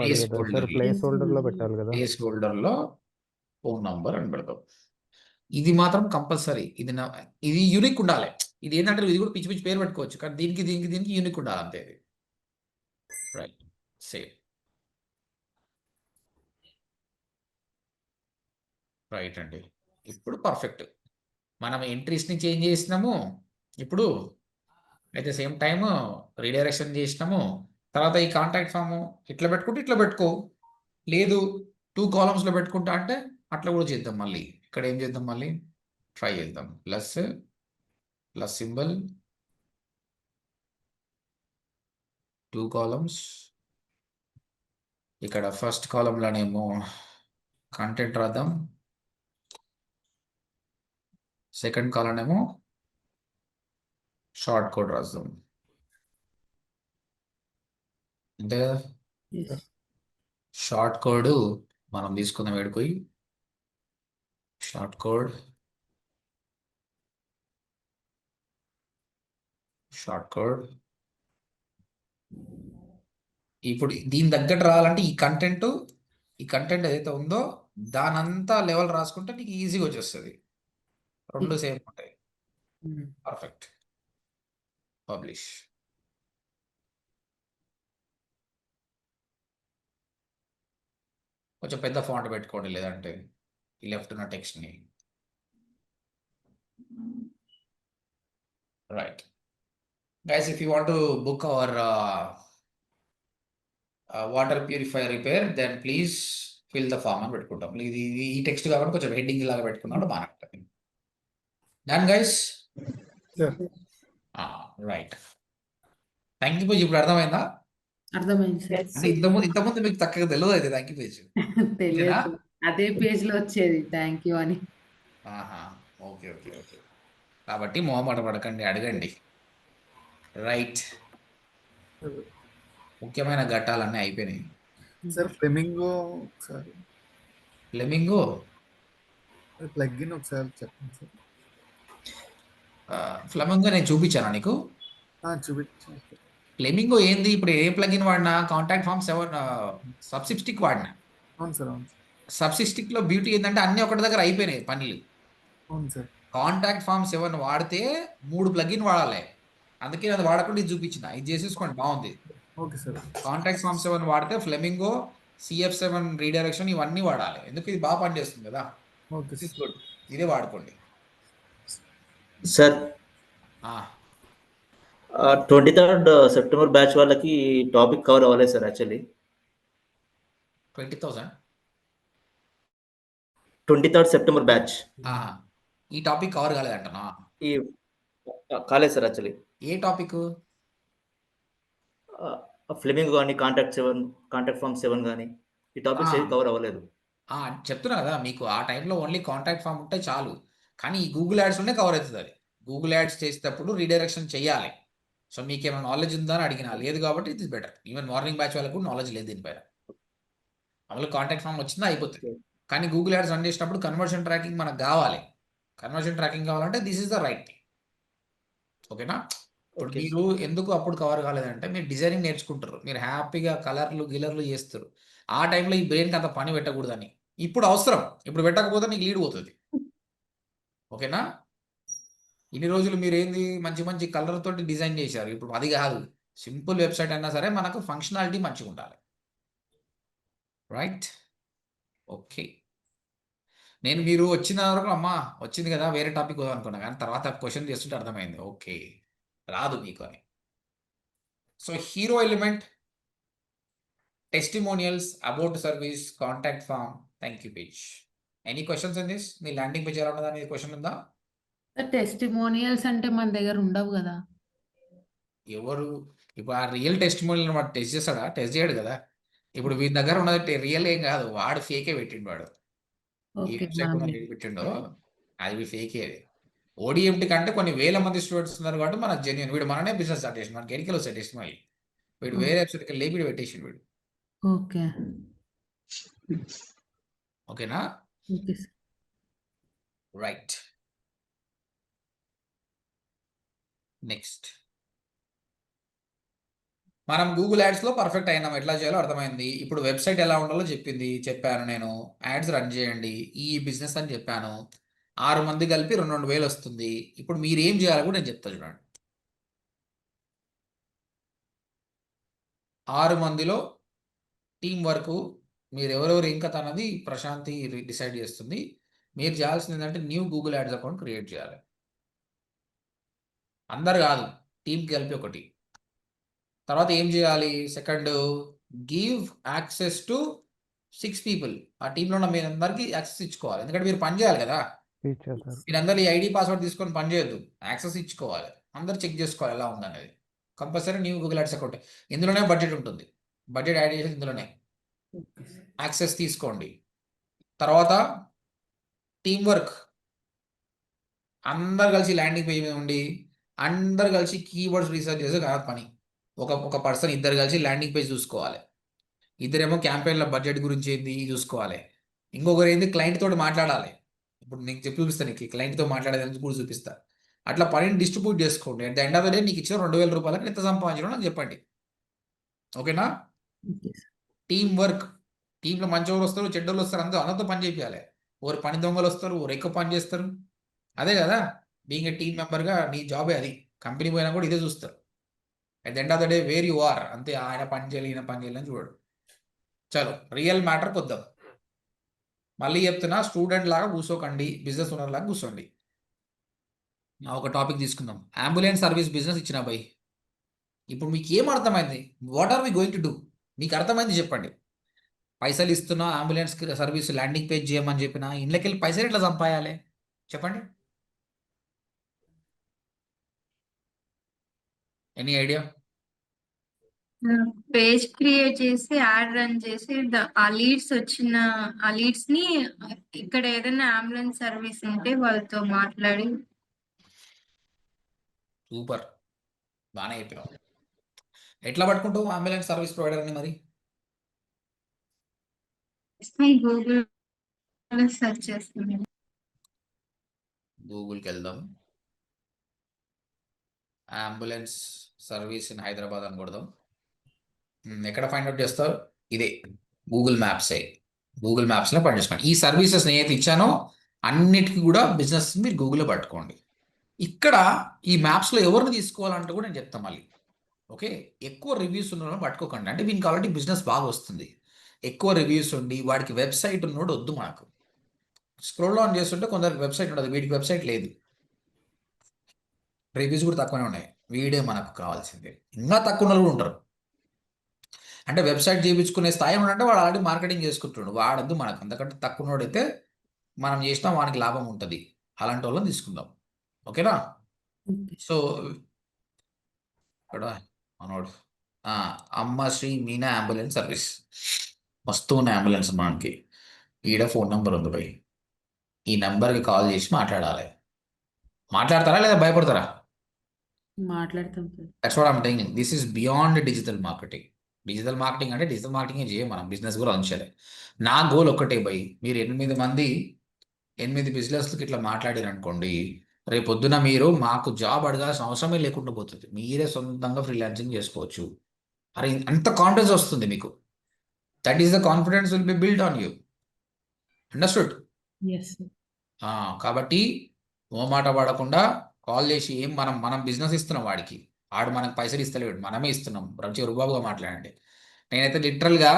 హోల్డర్ లో పెట్టాలి కదా. ప్లేస్ హోల్డర్లో ఫోన్ నంబర్ అని పెడతాం. ఇది మాత్రం కంపల్సరీ. ఇది యూనిక్ ఉండాలి. ఇది ఏంటంటే ఇది కూడా పిచ్చి పిచ్చి పేరు పెట్టుకోవచ్చు, కానీ దీనికి యూనిక్ ఉండాలి అంతే. ఇది రైట్. సేవ్. రైట్ అండి, ఇప్పుడు పర్ఫెక్ట్. మనం ఎంట్రీస్ని చేంజ్ చేసినాము ఇప్పుడు, అయితే సేమ్ టైమ్ రీడైరెక్షన్ చేసినాము. తర్వాత ఈ కాంటాక్ట్ ఫామ్ ఇట్లా పెట్టుకుంటే ఇట్లా పెట్టుకో, లేదు 2 కాలమ్స్లో పెట్టుకుంటా అంటే అట్లా కూడా చేద్దాం. మళ్ళీ ఇక్కడ ఏం చేద్దాం, మళ్ళీ ట్రై చేద్దాం. Plus symbol 2 columns. ఇక్కడ ఫస్ట్ కాలంలోనేమో కంటెంట్ రాద్దాం, సెకండ్ కాలం ఏమో షార్ట్ కోడ్ రాద్దాం. అంటే షార్ట్ కోడ్ మనం తీసుకుందాం. వేడుకోయి షార్ట్ కోడ్ ఇప్పుడు దీని తగ్గట్టు రావాలంటే ఈ కంటెంట్ ఏదైతే ఉందో దానంతా లెవెల్ రాసుకుంటే నీకు ఈజీగా వచ్చేస్తుంది. 2 సేమ్ ఉంటాయి. పర్ఫెక్ట్. పబ్లిష్. కొంచెం పెద్ద ఫాంట్ పెట్టుకోండి, లేదంటే ఈ లెఫ్ట్ ఉన్న టెక్స్ట్ని. Right guys, if you want to book our water purifier repair, then please fill the form అని పెట్టుకుంటాం. ఇది ఈ టెక్స్ట్ కాబట్టి కొంచెం హెడ్డింగ్ లాగా పెట్టుకున్నాడు, బాగా ఉంటుంది. Done guys. Sir right. Thank you page. ఇప్పుడు అర్థమైందా? అర్థమైంది సార్. అంటే ఇంతకుముందు మీకు చక్కగా తెలియదు అయితే థ్యాంక్ యూ పేజ్. తెలియదు, అదే పేజ్ లో వచ్చేది థ్యాంక్ యూ అని. Okay okay okay. కాబట్టి మొహమాట పడకండి, అడగండి. రైట్. ముఖ్యమైన ఘట్టాలన్నీ అయిపోయినాయి. సార్ ఫ్లెమింగో ఒకసారి ఫ్లెమింగో ప్లగ్ఇన్ ఒకసారి చెప్పండి సార్. ఫ్లెమింగో నేను చూపించాను నీకు. చూపించండి సార్. ఫ్లెమింగో ఏంది? ఇప్పుడు ఏ ప్లగిన్ వాడినా కాంటాక్ట్ ఫామ్ 7 సబ్సిస్టిక్ వాడినా. అవును సార్. అవును సబ్సిస్టిక్లో బ్యూటీ ఏంటంటే అన్నీ ఒకటి దగ్గర అయిపోయినాయి పనులు. అవును సార్. కాంటాక్ట్ ఫామ్ 7 వాడితే 3 ప్లగిన్ వాడాలి. అందుకే అది వాడకుండా ఇది చూపించిన. ఇది చేసేసుకోండి, బాగుంది. Okay sir. కాంటాక్ట్ ఫామ్ 7 వాడితే ఫ్లెమింగో, CF7 రీడైరెక్షన్ ఇవన్నీ వాడాలి. ఎందుకు ఇది బాగా పనిచేస్తుంది కదా. Okay this is good. ఇదే వాడుకోండి. సార్ 23rd సెప్టెంబర్ బ్యాచ్ వాళ్ళకి టాపిక్ కవర్ అవ్వలేదు sir. Actually 20,000 23rd September batch ఈ టాపిక్ కవర్ కాలేదంటనా? ఈ కాలేదు సార్. యాక్చువల్లీ ఏ టాపిక్? ఫ్లెమింగ్ కానీ కాంటాక్ట్ ఫామ్ 7 కానీ ఈ టాపిక్స్ ఏవి కవర్ అవ్వలేదు. చెప్తున్నా కదా మీకు, ఆ టైంలో ఓన్లీ కాంటాక్ట్ ఫామ్ ఉంటే చాలు. కానీ ఈ గూగుల్ యాడ్స్ ఉంటే కవర్ అవుతుంది. అది గూగుల్ యాడ్స్ చేసేటప్పుడు రీడైరెక్షన్ చేయాలి. సో మీకు ఏమైనా నాలెడ్జ్ ఉందా అని అడిగినా, లేదు కాబట్టి it is better. Even morning batch వాళ్ళకు నాలెడ్జ్ లేదు దీనిపైన. అమలు కాంటాక్ట్ ఫామ్ వచ్చిందా అయిపోతుంది. కానీ గూగుల్ యాడ్స్ రన్ చేసినప్పుడు కన్వర్షన్ ట్రాకింగ్ మనకు కావాలి. కన్వర్షన్ ట్రాకింగ్ కావాలంటే this is the right thing. ఓకేనా? ఇప్పుడు మీరు ఎందుకు అప్పుడు కవర్ కాలేదంటే మీరు డిజైనింగ్ నేర్చుకుంటారు, మీరు హ్యాపీగా కలర్లు గిలర్లు చేస్తారు. ఆ టైంలో ఈ బ్రెయిన్కి అంత పని పెట్టకూడదని. ఇప్పుడు అవసరం, ఇప్పుడు పెట్టకపోతే నీకు లీడ్ పోతుంది. ఓకేనా? ఇన్ని రోజులు మీరు ఏంది మంచి మంచి కలర్ తోటి డిజైన్ చేశారు, ఇప్పుడు అది కాదు. సింపుల్ వెబ్సైట్ అయినా సరే మనకు ఫంక్షనాలిటీ మంచిగా ఉండాలి. రైట్? ఓకే. నేను మీరు వచ్చిన వరకు అమ్మా వచ్చింది కదా వేరే టాపిక్ వద్దాం అనుకున్నా, కానీ తర్వాత క్వశ్చన్ చేస్తుంటే అర్థమైంది ఓకే రాదు మీకు అని. So hero element, testimonials, about service, contact form, thank you page. Any questions in this? మీ ల్యాండింగ్ పేజ్ ఎలా ఉన్నదా అనేది క్వశ్చన్ ఉందా? టెస్టిమోనియల్స్ అంటే మన దగ్గర ఉండవు కదా. ఎవరు ఇప్పుడు ఆ రియల్ టెస్టిమోనియల్ వాడు టెస్ట్ చేస్తాడా? టెస్ట్ చేయడు కదా. ఇప్పుడు వీని దగ్గర ఉన్నది రియల్ ఏం కాదు, వాడు ఫేకే పెట్టిండు. వాడు ఈ వెబ్సైట్ పెట్టిండో అది ఫేకే. అది ఓడిఎంటి కంటే కొన్ని వేల మంది స్టూడెంట్స్ ఉన్నారు కాబట్టి మనకు జెన్యున్. వీడు మననే బిజినెస్ స్టార్ట్ చేసి మనకి ఎడికలు వస్తాయి టెస్టిమోనియల్. వీడు వేరే వెబ్సైట్కి లేపి వీడు పెట్టేసిండు వీడు. ఓకే ఓకేనా? Okay right. నెక్స్ట్ మనం గూగుల్ యాడ్స్లో పర్ఫెక్ట్ అయినాం, ఎట్లా చేయాలో అర్థమైంది. ఇప్పుడు వెబ్సైట్ ఎలా ఉండాలో చెప్పాను నేను. యాడ్స్ రన్ చేయండి, ఈ బిజినెస్ అని చెప్పాను. 6 మంది కలిపి 2,000 వస్తుంది. ఇప్పుడు మీరు ఏం చేయాలో కూడా నేను చెప్తాను చూడండి. 6 మందిలో టీం వర్క్ మీరు ఎవరెవరు ఏం కథ అన్నది ప్రశాంతి డిసైడ్ చేస్తుంది. మీరు చేయాల్సింది ఏంటంటే new Google ads account create చేయాలి. అందరు కాదు, టీంకి కలిపి ఒకటి. తర్వాత ఏం చేయాలి? Second, give access to 6 people. ఆ టీంలో ఉన్న మీరు అందరికీ యాక్సెస్ ఇచ్చుకోవాలి. ఎందుకంటే మీరు పని చేయాలి కదా. Teacher sir. మీరు అందరు ఈ ఐడి పాస్వర్డ్ తీసుకొని పని చేయొద్దు, యాక్సెస్ ఇచ్చుకోవాలి. అందరు చెక్ చేసుకోవాలి ఎలా ఉందనేది. Compulsory new Google ads account. ఇందులోనే బడ్జెట్ ఉంటుంది, బడ్జెట్ యాడ్ చేసి ఇందులోనే యాక్సెస్ తీసుకోండి. తర్వాత టీం వర్క్, అందరు కలిసి ల్యాండింగ్ పేజ్ మీద ఉండి అందరు కలిసి కీవర్డ్స్ రీసెర్చ్ చేసే కాదు పని. ఒక పర్సన్ ఇద్దరు కలిసి ల్యాండింగ్ పేజ్ చూసుకోవాలి, ఇద్దరేమో క్యాంపెయిన్ల బడ్జెట్ గురించి ఏంది చూసుకోవాలి, ఇంకొకరు ఏంది క్లయింట్ తోటి మాట్లాడాలి. ఇప్పుడు నీకు చూపిస్తాను, నీకు క్లయింట్తో మాట్లాడేది కూడా చూపిస్తా. అట్లా పనిని డిస్ట్రిబ్యూట్ చేసుకోండి. At the end of the day నీకు ఇచ్చిన 2000 రూపాయలకి ఎంత సంపాదించడం నాకు చెప్పండి. ఓకేనా? టీం వర్క్, టీంలో మంచివారు వస్తారు, చెడ్డోళ్ళు వస్తారు, అందరితో పని చేయాలి. ఒకరు పని దొంగలు వస్తారు, ఒకరు ఎక్కువ పని చేస్తారు. అదే కదా బీయింగ్ ఏ టీం మెంబర్గా నీ జాబే అది. కంపెనీ పోయినా కూడా ఇదే చూస్తారు. At the end of the day where you are, అంతే. ఆయన పని చేయాలి, ఈయన పని చేయాలని చూడడు. చలో రియల్ మ్యాటర్కి వద్దాం. మళ్ళీ చెప్తున్నా, స్టూడెంట్ లాగా కూర్చోకండి, బిజినెస్ ఓనర్ లాగా కూర్చోండి. ఒక టాపిక్ తీసుకుందాం. అంబులెన్స్ సర్వీస్ బిజినెస్ ఇచ్చిన బై. ఇప్పుడు మీకు ఏం అర్థమైంది? What are we going to do? మీకు అర్థమైంది చెప్పండి. పైసలు ఇస్తున్నా, అంబులెన్స్ సర్వీస్ ల్యాండింగ్ పేజ్ చేయమని చెప్పిన, ఇంట్లోకి వెళ్ళి పైసలు ఎట్లా సంపాయాలి చెప్పండి. Any idea? పేజ్ క్రియేట్ చేసి యాడ్ రన్ చేసి ఆ లీడ్స్ ని ఇక్కడ ఏదైనా అంబులెన్స్ సర్వీస్ ఉంటే వాళ్ళతో మాట్లాడి. సూపర్, బాగానే చెప్పినావు. ఎట్లా పట్టుకుంటావు అంబులెన్స్ సర్వీస్ ప్రొవైడర్ని మరి? గూగుల్ సెర్చ్ చేస్తాను. గూగుల్కి వెళ్దాం, అంబులెన్స్ సర్వీస్ ఇన్ హైదరాబాద్ అని కొడదాం. ఎక్కడ ఫైండ్ అవుట్ చేస్తారు? ఇదే గూగుల్ మ్యాప్స్. గూగుల్ మ్యాప్స్లో ఫైండ్ చేసుకోండి. ఈ సర్వీసెస్ ఏదైతే ఇచ్చానో అన్నిటికీ కూడా బిజినెస్ మీరు గూగుల్లో పట్టుకోండి. ఇక్కడ ఈ మ్యాప్స్లో ఎవరిని తీసుకోవాలంటే కూడా నేను చెప్తాను మళ్ళీ. ఓకే, ఎక్కువ రివ్యూస్ ఉన్న వాళ్ళని పట్టుకోకండి. అంటే వీనికి ఆల్రెడీ బిజినెస్ బాగా వస్తుంది, ఎక్కువ రివ్యూస్ ఉండి వాడికి వెబ్సైట్ ఉన్నోడు వద్దు మనకు. స్క్రోల్ డౌన్ చేస్తుంటే కొందరికి వెబ్సైట్ ఉండదు, వీడికి వెబ్సైట్ లేదు, రివ్యూస్ కూడా తక్కువనే ఉన్నాయి. వీడే మనకు కావాల్సిందే. ఇంకా తక్కువ ఉన్న కూడా ఉంటారు. అంటే వెబ్సైట్ చేయించుకునే స్థాయి ఉండంటే వాడు ఆల్రెడీ మార్కెటింగ్ చేసుకుంటున్నాడు, వాడద్దు మనకు. అంతకంటే తక్కువ ఉన్నోడైతే మనం చేసినా వానికి లాభం ఉంటుంది. అలాంటి వాళ్ళని తీసుకుందాం. ఓకేనా? సో ఇక్కడ మనోడు అమ్మ శ్రీ మీనా అంబులెన్స్ సర్వీస్, వస్తూ ఉన్న అంబులెన్స్ మనకి. ఈడ ఫోన్ నెంబర్ ఉంది భయ్, ఈ నెంబర్కి కాల్ చేసి మాట్లాడాలి. మాట్లాడతారా లేదా భయపడతారా? మాట్లాడతాం sir. That's what I'm telling. This is beyond digital marketing. Digital marketing అంటే డిజిటల్ మార్కెటింగ్ చేయం, మనం బిజినెస్ కూడా రన్ చేయాలి. నా గోల్ ఒక్కటే భయ్, మీరు 8 బిజినెస్లకి ఇట్లా మాట్లాడారు అనుకోండి, రేపు పొద్దున మీరు మాకు జాబ్ అడగాల్సిన అవసరమే లేకుండా పోతుంది. మీరే సొంతంగా ఫ్రీలాన్సింగ్ చేసుకోవచ్చు. అరే అంత కాన్ఫిడెన్స్ వస్తుంది మీకు. That is the confidence will be build on you. Understood? Yes sir. కాబట్టి ఓ మాట పడకుండా కాల్ చేసి మనం బిజినెస్ ఇస్తున్నాం వాడికి, ఆడు మనకు పైసలు ఇస్తలేడు, మనమే ఇస్తున్నాం. మంచి రుబాబుగా మాట్లాడండి. నేనైతే లిటరల్గా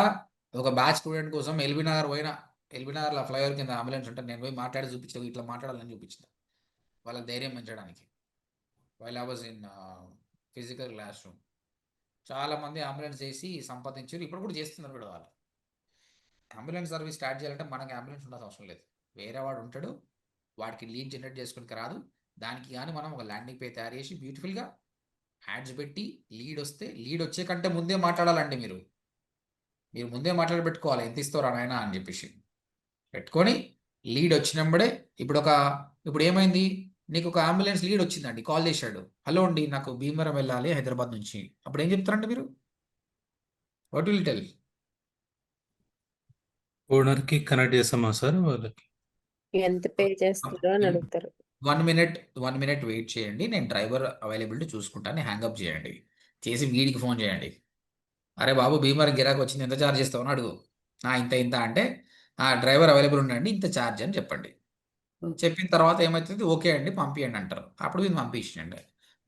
ఒక బ్యాచ్ స్టూడెంట్ కోసం ఎల్బీనగర్ పోయినా. ఎల్బీనగర్లో ఫ్లైఓవర్ కింద అంబులెన్స్ ఉంటుంది, నేను పోయి మాట్లాడి చూపించాను, ఇట్లా మాట్లాడాలని చూపించిన వాళ్ళకి ధైర్యం పెంచడానికి. While I was in physical class room. చాలామంది అంబులెన్స్ చేసి సంపాదించారు, ఇప్పుడు కూడా చేస్తున్నారు కూడా. వాళ్ళు అంబులెన్స్ సర్వీస్ స్టార్ట్ చేయాలంటే మనకి అంబులెన్స్ ఉండాల్సిన అవసరం లేదు, వేరే వాడు ఉంటాడు, వాడికి లీడ్ జనరేట్ చేసుకోనికి రాదు. దానికి కానీ మనం ఒక ల్యాండింగ్ పేజ్ తయారు చేసి బ్యూటిఫుల్గా యాడ్స్ పెట్టి లీడ్ వచ్చే కంటే ముందే మాట్లాడాలండి. మీరు ముందే మాట్లాడి పెట్టుకోవాలి, ఎంత ఇస్తారా నాయనా అని చెప్పేసి పెట్టుకొని లీడ్ వచ్చినప్పుడే. ఇప్పుడు ఏమైంది, నీకు ఒక అంబులెన్స్ లీడ్ వచ్చిందండి, కాల్ చేశాడు, హలో అండి నాకు భీమవరం వెళ్ళాలి హైదరాబాద్ నుంచి. అప్పుడు ఏం చెప్తారండి మీరు? What will tell? ఓనర్కి కనెక్ట్ చేస్తామా సార్? వాళ్ళకి ఎంత పే చేస్తారో అని అడుగుతారు. 1 minute వెయిట్ చేయండి, నేను డ్రైవర్ అవైలబిలిటీ చూసుకుంటాను, హ్యాంగప్ చేయండి, చేసి వీడికి ఫోన్ చేయండి. అరే బాబు భీమవరం గిరాకు వచ్చింది, ఎంత ఛార్జ్ చేస్తావు అని అడుగు. ఇంత అంటే డ్రైవర్ అవైలబుల్ ఉండండి, ఇంత ఛార్జ్ అని చెప్పండి. చెప్పిన తర్వాత ఏమవుతుంది, ఓకే అండి పంపించండి అంటారు. అప్పుడు మీరు పంపించండి.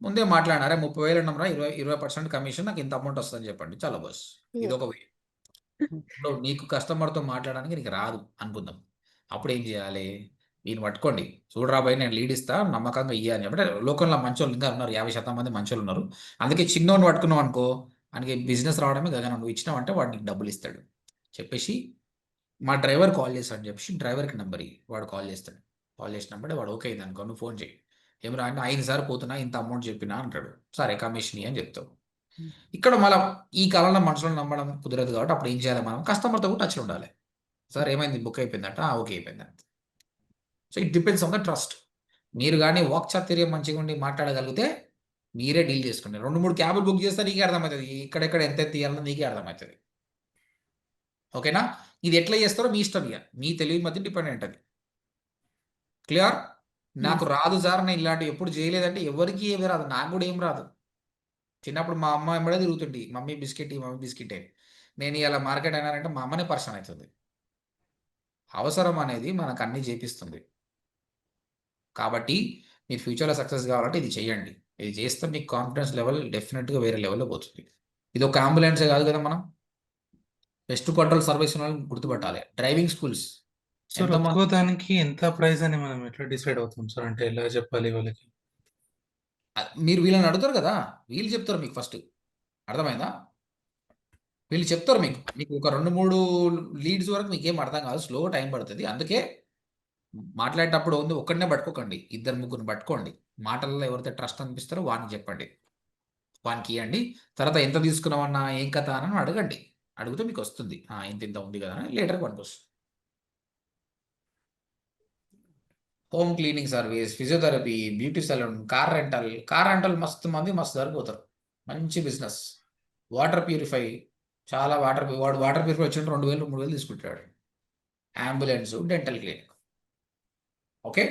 ముందే మాట్లాడారే 30,000 అన్నమరా, 20% కమిషన్, నాకు ఇంత అమౌంట్ వస్తుందని చెప్పండి. చాలా బస్, ఇదొక వే. నీకు కస్టమర్తో మాట్లాడడానికి నీకు రాదు అనుకుందాం. అప్పుడు ఏం చేయాలి, వీళ్ళు పట్టుకోండి, చూడరా భయ్ నేను లీడ్ ఇస్తా నమ్మకంగా ఇయ్యని అంటే లోకంలో మంచోళ్ళు ఇంకా ఉన్నారు, 50% మంది మంచోళ్ళు ఉన్నారు. అందుకే చిన్నోని పట్టుకున్నావు అనుకో, ఆయనకి బిజినెస్ రావడమే గగనం. నువ్వు ఇచ్చినావంటే వాడు నీకు డబ్బులు ఇస్తాడు. చెప్పేసి మా డ్రైవర్ కాల్ చేస్తాడు చెప్పేసి డ్రైవర్కి నెంబర్ ఇయ్యి, వాడు కాల్ చేస్తాడు. కాల్ చేసినప్పుడే వాడు ఓకే అయింది అనుకో, నువ్వు ఫోన్ చేయి. ఏమరా అంటే 5 సార్లు పోతున్నా ఇంత అమౌంట్ చెప్పినా అంటాడు. సరే కమిషన్ అని చెప్తావు. ఇక్కడ మళ్ళీ ఈ కాలంలో మనుషులను నమ్మడం కుదరదు కాబట్టి అప్పుడు ఏం చేయాలి, మనం కస్టమర్తో కూడా టచ్లో ఉండాలి. సార్ ఏమైంది, బుక్ అయిపోయిందంట, ఓకే అయిపోయిందంట. So it depends on the trust. మీరు కానీ వాక్చాతుర్యం మంచిగా ఉండి మాట్లాడగలిగితే మీరే డీల్ చేసుకోండి. 2-3 క్యాబులు బుక్ చేస్తే నీకే అర్థమవుతుంది, ఇక్కడెక్కడ ఎంత తీయాలో నీకే అర్థమవుతుంది. ఓకేనా? ఇది ఎట్లా చేస్తారో మీ ఇష్టం, ఇక మీ తెలివి మధ్య డిపెండెంట్ అది. క్లియర్? నాకు రాదు సార్, నేను ఇలాంటివి ఎప్పుడు చేయలేదంటే ఎవరికి ఏమి రాదు, నాకు కూడా ఏం రాదు. చిన్నప్పుడు మా అమ్మ వెంబడే తిరుగుతుంది, మమ్మీ బిస్కెట్ మమ్మీ బిస్కెటే. నేను ఇలా మార్కెట్ అయినానంటే మా అమ్మనే పర్సన్ అవుతుంది. అవసరం అనేది మనకు అన్ని చేపిస్తుంది. కాబట్టి మీరు ఫ్యూచర్లో సక్సెస్ కావాలంటే ఇది చేయండి. ఇది చేస్తే మీకు కాన్ఫిడెన్స్ లెవెల్ డెఫినెట్గా వేరే లెవెల్లో పోతుంది. ఇది ఒక అంబులెన్సే కాదు కదా, మనం పెస్ట్ కంట్రోల్ సర్వీస్ గుర్తుపట్టాలి. డ్రైవింగ్ స్కూల్స్ సార్ ఒక్కో దానికి ఎంత ప్రైస్ అని మనం ఎట్లా డిసైడ్ అవుతాం సార్? అంటే ఎలా చెప్పాలి వాళ్ళకి? మీరు వీళ్ళని అడుగుతారు కదా, వీళ్ళు చెప్తారు మీకు ఫస్ట్. అర్థమైందా? వీళ్ళు చెప్తారు మీకు ఒక 2-3 లీడ్స్ వరకు మీకు ఏం అర్థం కాదు, స్లో టైం పడుతుంది. అందుకే మాట్లాడేటప్పుడు ఉంది ఒక్కడనే పట్టుకోకండి, 2-3 పట్టుకోండి. మాటల్లో ఎవరైతే ట్రస్ట్ అనిపిస్తారో వానికి చెప్పండి, వానికి ఇవ్వండి. తర్వాత ఎంత తీసుకున్నామన్నా ఏం కథ అని అడగండి. అడిగితే మీకు వస్తుంది, ఇంత ఉంది కదా అని లేటర్ పనికొస్తుంది. Home cleaning service, physiotherapy, beauty saloon, car rental మస్తు మంది మస్తు సరిపోతారు. మంచి బిజినెస్. వాటర్ ప్యూరిఫై, చాలా వాడు వాటర్ ప్యూరిఫై వచ్చినట్టు 2,000-3,000 తీసుకుంటాడు. Ambulance, dental clinic. Okay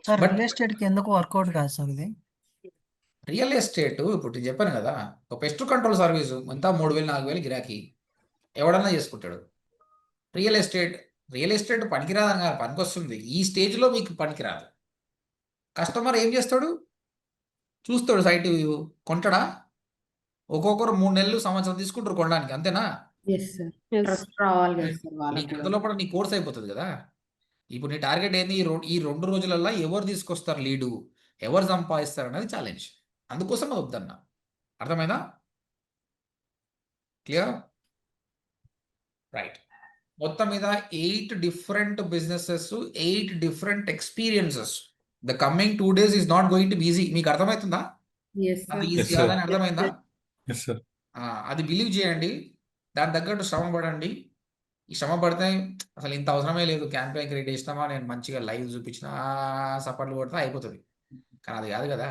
sir but real ఎస్టేట్కి ఎందుకు వర్కౌట్ కాదు సార్ ఇది? రియల్ ఎస్టేట్ ఇప్పుడు నేను చెప్పాను కదా, ఒక పెస్ట్ కంట్రోల్ సర్వీసు అంతా 3,000-4,000 గిరాకీ ఎవడన్నా చేసుకుంటాడు. రియల్ ఎస్టేట్ పనికిరాదని కాదు, పనికొస్తుంది. ఈ స్టేజ్లో మీకు పనికిరాదు. కస్టమర్ ఏం చేస్తాడు, చూస్తాడు సైట్ వ్యూ, కొంటాడా? ఒక్కొక్కరు 3 నెలలు సంవత్సరం తీసుకుంటారు కొనడానికి, అంతేనా? ట్రస్ట్ రావాలి కదా సార్ నీ వాళ్ళకి కూడా. గంటలో కూడా నీ కోర్స్ అయిపోతుంది కదా. ఇప్పుడు నీ టార్గెట్ ఏంది, ఈ 2 రోజులలో ఎవరు తీసుకొస్తారు లీడు, ఎవరు సంపాదిస్తారు అనేది ఛాలెంజ్. అందుకోసం అది వద్దన్నా. అర్థమైందా? క్లియర్? రైట్. మొత్తం మీద 8 different businesses, 8 different experiences. The coming 2 days is not going to be easy. మీకు అర్థమవుతుందా? ఎస్ అది సార్. Easy yes sir. కాదని అర్థమైందా? Yes sir. అది బిలీవ్ చేయండి, దాని తగ్గట్టు శ్రమ పడండి. ఈ శ్రమ పడితే అసలు ఇంత అవసరమే లేదు, క్యాంపెయిన్ క్రియేట్ చేసినామా, నేను మంచిగా లైవ్ చూపించిన సపోర్ట్లు కొడితే అయిపోతుంది. కానీ అది కాదు కదా,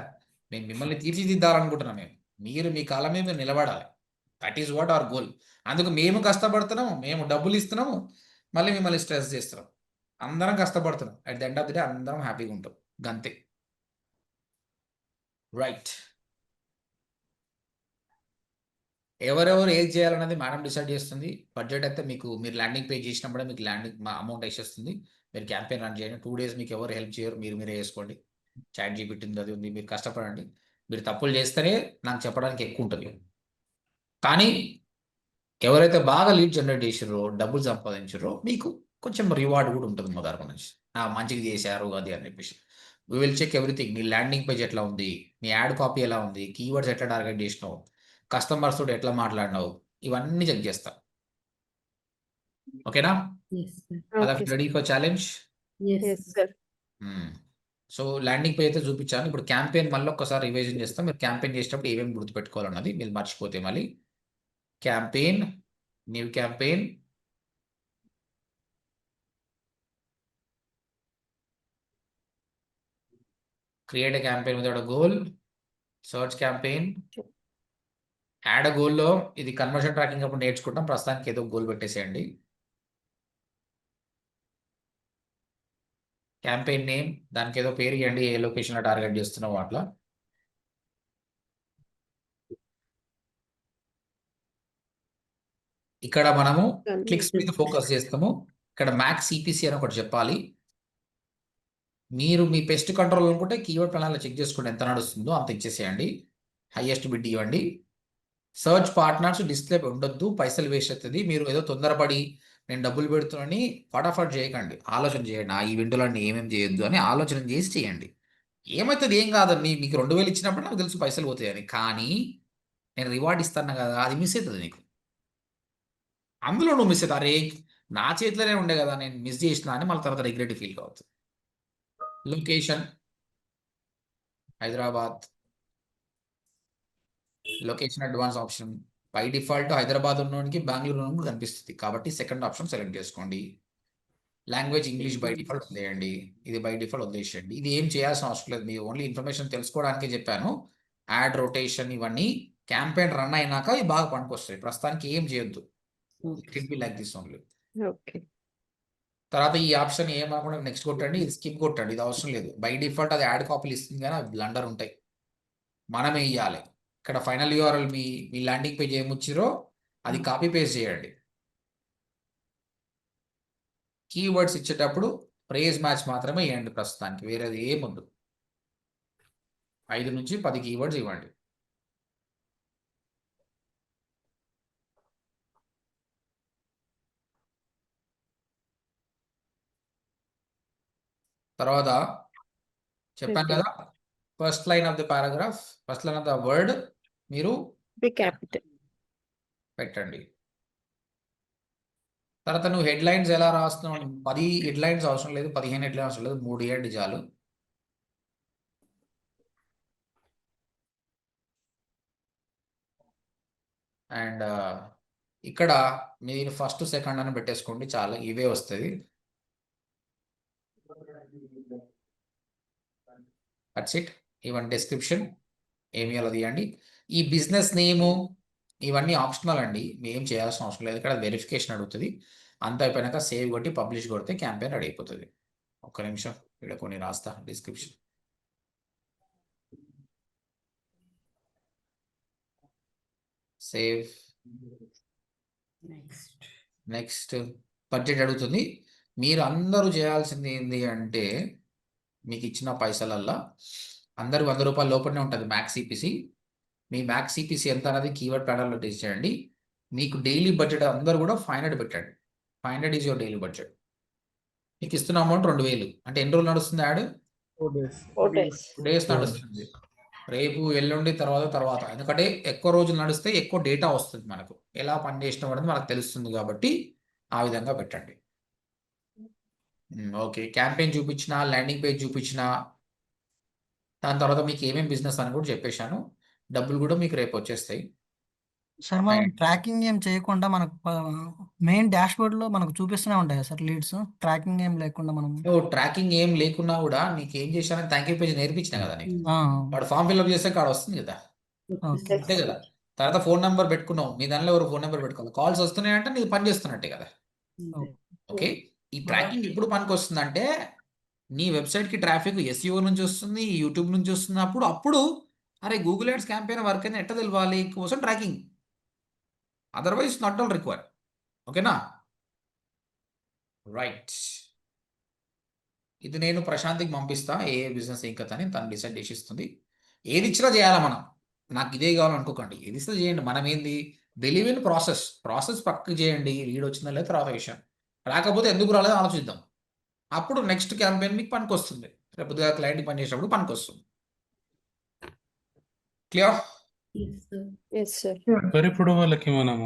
మేము మిమ్మల్ని తీర్చిదిద్దాలనుకుంటున్నాం. మీరు మీ కాలం మీద మీరు నిలబడాలి. That is what hour goal. అందుకు మేము కష్టపడుతున్నాము, మేము డబ్బులు ఇస్తున్నాము, మళ్ళీ మిమ్మల్ని స్ట్రెస్ చేస్తున్నాం. అందరం కష్టపడుతున్నాం, at the end of the day అందరం హ్యాపీగా ఉంటాం, గంతే. రైట్. ఎవరెవరు ఏది చేయాలన్నది మేడం డిసైడ్ చేస్తుంది. బడ్జెట్ అయితే మీరు ల్యాండింగ్ పే చేసినప్పుడే మీకు అమౌంట్ వేసేస్తుంది. మీరు క్యాంపెయిన్ రన్ చేయండి. 2 days మీకు ఎవరు హెల్ప్ చేయరు, మీరే చేసుకోండి. చాట్ జీపీటీ ఉంది, అది ఉంది, మీరు కష్టపడండి. మీరు తప్పులు చేస్తేనే నాకు చెప్పడానికి ఎక్కువ ఉంటుంది. కానీ ఎవరైతే బాగా లీడ్ జనరేట్ చేసారో, డబ్బులు సంపాదించారో, మీకు కొంచెం రివార్డ్ కూడా ఉంటుంది మా తరపు నుంచి. మంచిగా చేశారు అది అని చెప్పేసి. We will check everything. నీ ల్యాండింగ్ పేజ్ ఎట్లా ఉంది, నీ యాడ్ కాపీ ఎలా ఉంది, కీవర్డ్స్ ఎట్లా టార్గెట్ చేసినావు, కస్టమర్స్ తోటి ఎట్లా మాట్లాడినావు, ఇవన్నీ చెక్ చేస్తా. ఓకేనా? Yes sir. Ready for challenge? Yes sir. So landing page అయితే చూపించాను. ఇప్పుడు క్యాంపెయిన్ మళ్ళీ ఒక్కసారి రివైజన్ చేస్తాం. మీరు క్యాంపెయిన్ చేసేటప్పుడు ఏమేమి గుర్తుపెట్టుకోవాలన్నది మీరు మర్చిపోతే మళ్ళీ. Campaign, new campaign, create a campaign without a goal, search campaign, add a గోల్లో ఇది కన్వర్షన్ ట్రాకింగ్ అప్పుడు నేర్చుకుంటాం. ప్రస్తుతానికి ఏదో గోల్ పెట్టేసేయండి. క్యాంపెయిన్ నేమ్, దానికి ఏదో పేరు ఇవ్వండి, ఏ లొకేషన్లో టార్గెట్ చేస్తున్నావు అట్లా. ఇక్కడ మనము క్లిక్స్ మీద ఫోకస్ చేస్తాము. ఇక్కడ మ్యాక్స్ సిపిసి అని ఒకటి చెప్పాలి. మీరు మీ పెస్ట్ కంట్రోల్ అనుకుంటే కీవర్డ్ ప్లాన్లో చెక్ చేసుకోండి, ఎంత నడుస్తుందో అంత ఇచ్చేసేయండి. హైయెస్ట్ బిడ్ ఇవ్వండి. సర్చ్ పార్ట్నర్స్ డిస్ప్లే ఉండొద్దు, పైసలు వేస్ట్ అవుతుంది. మీరు ఏదో తొందరపడి నేను డబ్బులు పెడుతున్నాని ఫటాఫట్ చేయకండి, ఆలోచన చేయండి. ఆ ఈవెంట్లన్నీ ఏమేమి చేయొద్దు అని ఆలోచన చేసి చేయండి. ఏమవుతుంది, ఏం కాదండి. మీకు 2000 ఇచ్చినప్పుడు నాకు తెలుసు పైసలు పోతాయని, కానీ నేను రివార్డ్ ఇస్తాను కదా, అది మిస్ అవుతుంది నీకు. అందులో నువ్వు మిస్ అవుతావు. అరే నా చేతిలోనే ఉండే కదా, నేను మిస్ చేసిన అని మళ్ళీ తర్వాత రిగ్రెట్ ఫీల్ కావచ్చు. Location Hyderabad, location advance option. By default Hyderabad ఉన్నోనికి బెంగళూరు ఉన్నోనికి కనిపిస్తుంది, కాబట్టి సెకండ్ ఆప్షన్ సెలెక్ట్ చేసుకోండి. లాంగ్వేజ్ ఇంగ్లీష్ బై డిఫాల్ట్ వదిలేయండి, ఇది బై డిఫాల్ట్ వదిలేసేయండి. ఇది ఏం చేయాల్సిన అవసరం లేదు, మీరు ఓన్లీ ఇన్ఫర్మేషన్ తెలుసుకోవడానికే చెప్పాను. యాడ్ రొటేషన్ ఇవన్నీ క్యాంపెయిన్ రన్ అయినాక ఇవి బాగా పనికొస్తాయి. ప్రస్తుతానికి ఏం చేయొద్దు, it be like this only. Okay. తర్వాత ఈ ఆప్షన్ ఏమనుకుంటే నెక్స్ట్ కొట్టండి, ఇది స్కిప్ కొట్టండి, ఇది అవసరం లేదు. బై డిఫాల్ట్ అది యాడ్ కాపీలు ఇస్తుంది కానీ అవి బ్లండర్ ఉంటాయి, మనమే ఇవ్వాలి. ఇక్కడ ఫైనల్ యూఆర్ఎల్ మీ మీ ల్యాండింగ్ పేజ్ ఏమొచ్చిరో అది కాపీ పేస్ట్ చేయండి. కీవర్డ్స్ ఇచ్చేటప్పుడు ప్రైజ్ మ్యాచ్ మాత్రమే ఇవ్వండి ప్రస్తుతానికి, వేరేది ఏముందు. 5 నుంచి 10 కీవర్డ్స్ ఇవ్వండి. తర్వాత చెప్పాను కదా, first line of the paragraph, first line of the word మీరు క్యాపిటల్ పెట్టండి. తర్వాత నువ్వు హెడ్ లైన్స్ ఎలా రాస్తున్నావు, 10 హెడ్ లైన్స్ అవసరం లేదు, 15 హెడ్ లైన్స్ అవసరం లేదు, 3 ఇవ్వండి చాలు. అండ్ ఇక్కడ మీరు ఫస్ట్ సెకండ్ అని పెట్టేసుకోండి చాలు, ఇవే వస్తుంది. That's it. ఈవెన్ డిస్క్రిప్షన్ ఏమి అలా తీయండి. ఈ బిజినెస్ నేము ఇవన్నీ ఆప్షనల్ అండి, ఏం చేయాల్సిన అవసరం లేదు. ఇక్కడ వెరిఫికేషన్ అడుగుతుంది. అంత అయిపోయినాక సేవ్ కొట్టి పబ్లిష్ కొడితే క్యాంపెయిన్ రెడీ అయిపోతుంది. ఒక్క నిమిషం ఇక్కడ కొన్ని రాస్తా డిస్క్రిప్షన్. సేవ్. నెక్స్ట్ బడ్జెట్ అడుగుతుంది. మీరు అందరూ చేయాల్సింది ఏంటి అంటే, మీకు ఇచ్చిన పైసలల్లా అందరూ 100 రూపాయల లోపలనే ఉంటుంది మ్యాక్స్ సిపిసి. మీ మ్యాక్స్ సిపిసి ఎంత అనేది కీవర్డ్ ప్యానల్లో టెస్ట్ చేయండి. మీకు డైలీ బడ్జెట్ అందరూ కూడా 500 పెట్టండి. 500 ఈజ్ యువర్ డైలీ బడ్జెట్. మీకు ఇస్తున్న అమౌంట్ 2000. అంటే ఎన్ని రోజులు నడుస్తుంది యాడ్? 4 days. 2 days నడుస్తుంది. రేపు ఎల్లుండి తర్వాత ఎందుకంటే ఎక్కువ రోజులు నడిస్తే ఎక్కువ డేటా వస్తుంది, మనకు ఎలా పని చేసినాం అనేది మనకు తెలుస్తుంది. కాబట్టి ఆ విధంగా పెట్టండి. ఓకే, క్యాంపెయిన్ చూపించిన, ల్యాండింగ్ పేజ్ చూపించిన, దాని తర్వాత మీకు ఏమేమి బిజినెస్ అని కూడా చెప్పేశాను. డబ్బులు కూడా మీకు రేపు వచ్చేస్తాయి. సార్ మనం ట్రాకింగ్ ఏం చేయకుండా మనకు మెయిన్ డాష్ బోర్డ్ లో మనకు చూపిస్తూనే ఉంటాయి సార్ లీడ్స్, ట్రాకింగ్ ఏం లేకుండా మనం. ట్రాకింగ్ ఏం లేకున్నా కూడా నీకు ఏం చేశానని థ్యాంక్ యూ పేజ్ నేర్పించిన కదా నీకు. ఆ, వాడు ఫామ్ ఫిల్అప్ చేస్తే కాడ వస్తుంది కదా, ఓకే. అంతే కదా. తర్వాత ఫోన్ నెంబర్ పెట్టుకున్నావు, మీ దానిలో ఎవరు ఫోన్ నెంబర్ పెట్టుకోవాలి. కాల్స్ వస్తున్నాయంటే నీకు పని చేస్తున్నట్టే కదా. ఓకే, ఈ ట్రాకింగ్ ఎప్పుడు పనికి వస్తుందంటే, నీ వెబ్సైట్కి ట్రాఫిక్ ఎస్ఈఓ నుంచి వస్తుంది, యూట్యూబ్ నుంచి వస్తుంది. అప్పుడు అరే గూగుల్ యాడ్స్ క్యాంపెయిన్ వర్క్ అని ఎట్లా తెలవాలి కోసం tracking. Otherwise not all require. ఓకేనా, రైట్. ఇది నేను ప్రశాంత్కి పంపిస్తా, ఏ బిజినెస్ ఏం కథ అని తను డిసైడ్ చేసి ఇస్తుంది. ఏది ఇచ్చినా చేయాలా మనం, నాకు ఇదే కావాలనుకోకండి, ఏది ఇస్తే చేయండి. మనం ఏంది బిలీవ్ ఇన్ ప్రాసెస్ పక్కకి చేయండి. లీడ్ వచ్చిందా లేదా తర్వాత విషయం, రాకపోతే ఎందుకు రాలేదో ఆలోచిద్దాం. అప్పుడు నెక్స్ట్ క్యాంపెయిన్ మీకు పనికి వస్తుంది, రేపు క్లయింట్ పని చేసినప్పుడు పనికి వస్తుంది. క్లియర్? Yes sir. మరి ఇప్పుడు వాళ్ళకి మనం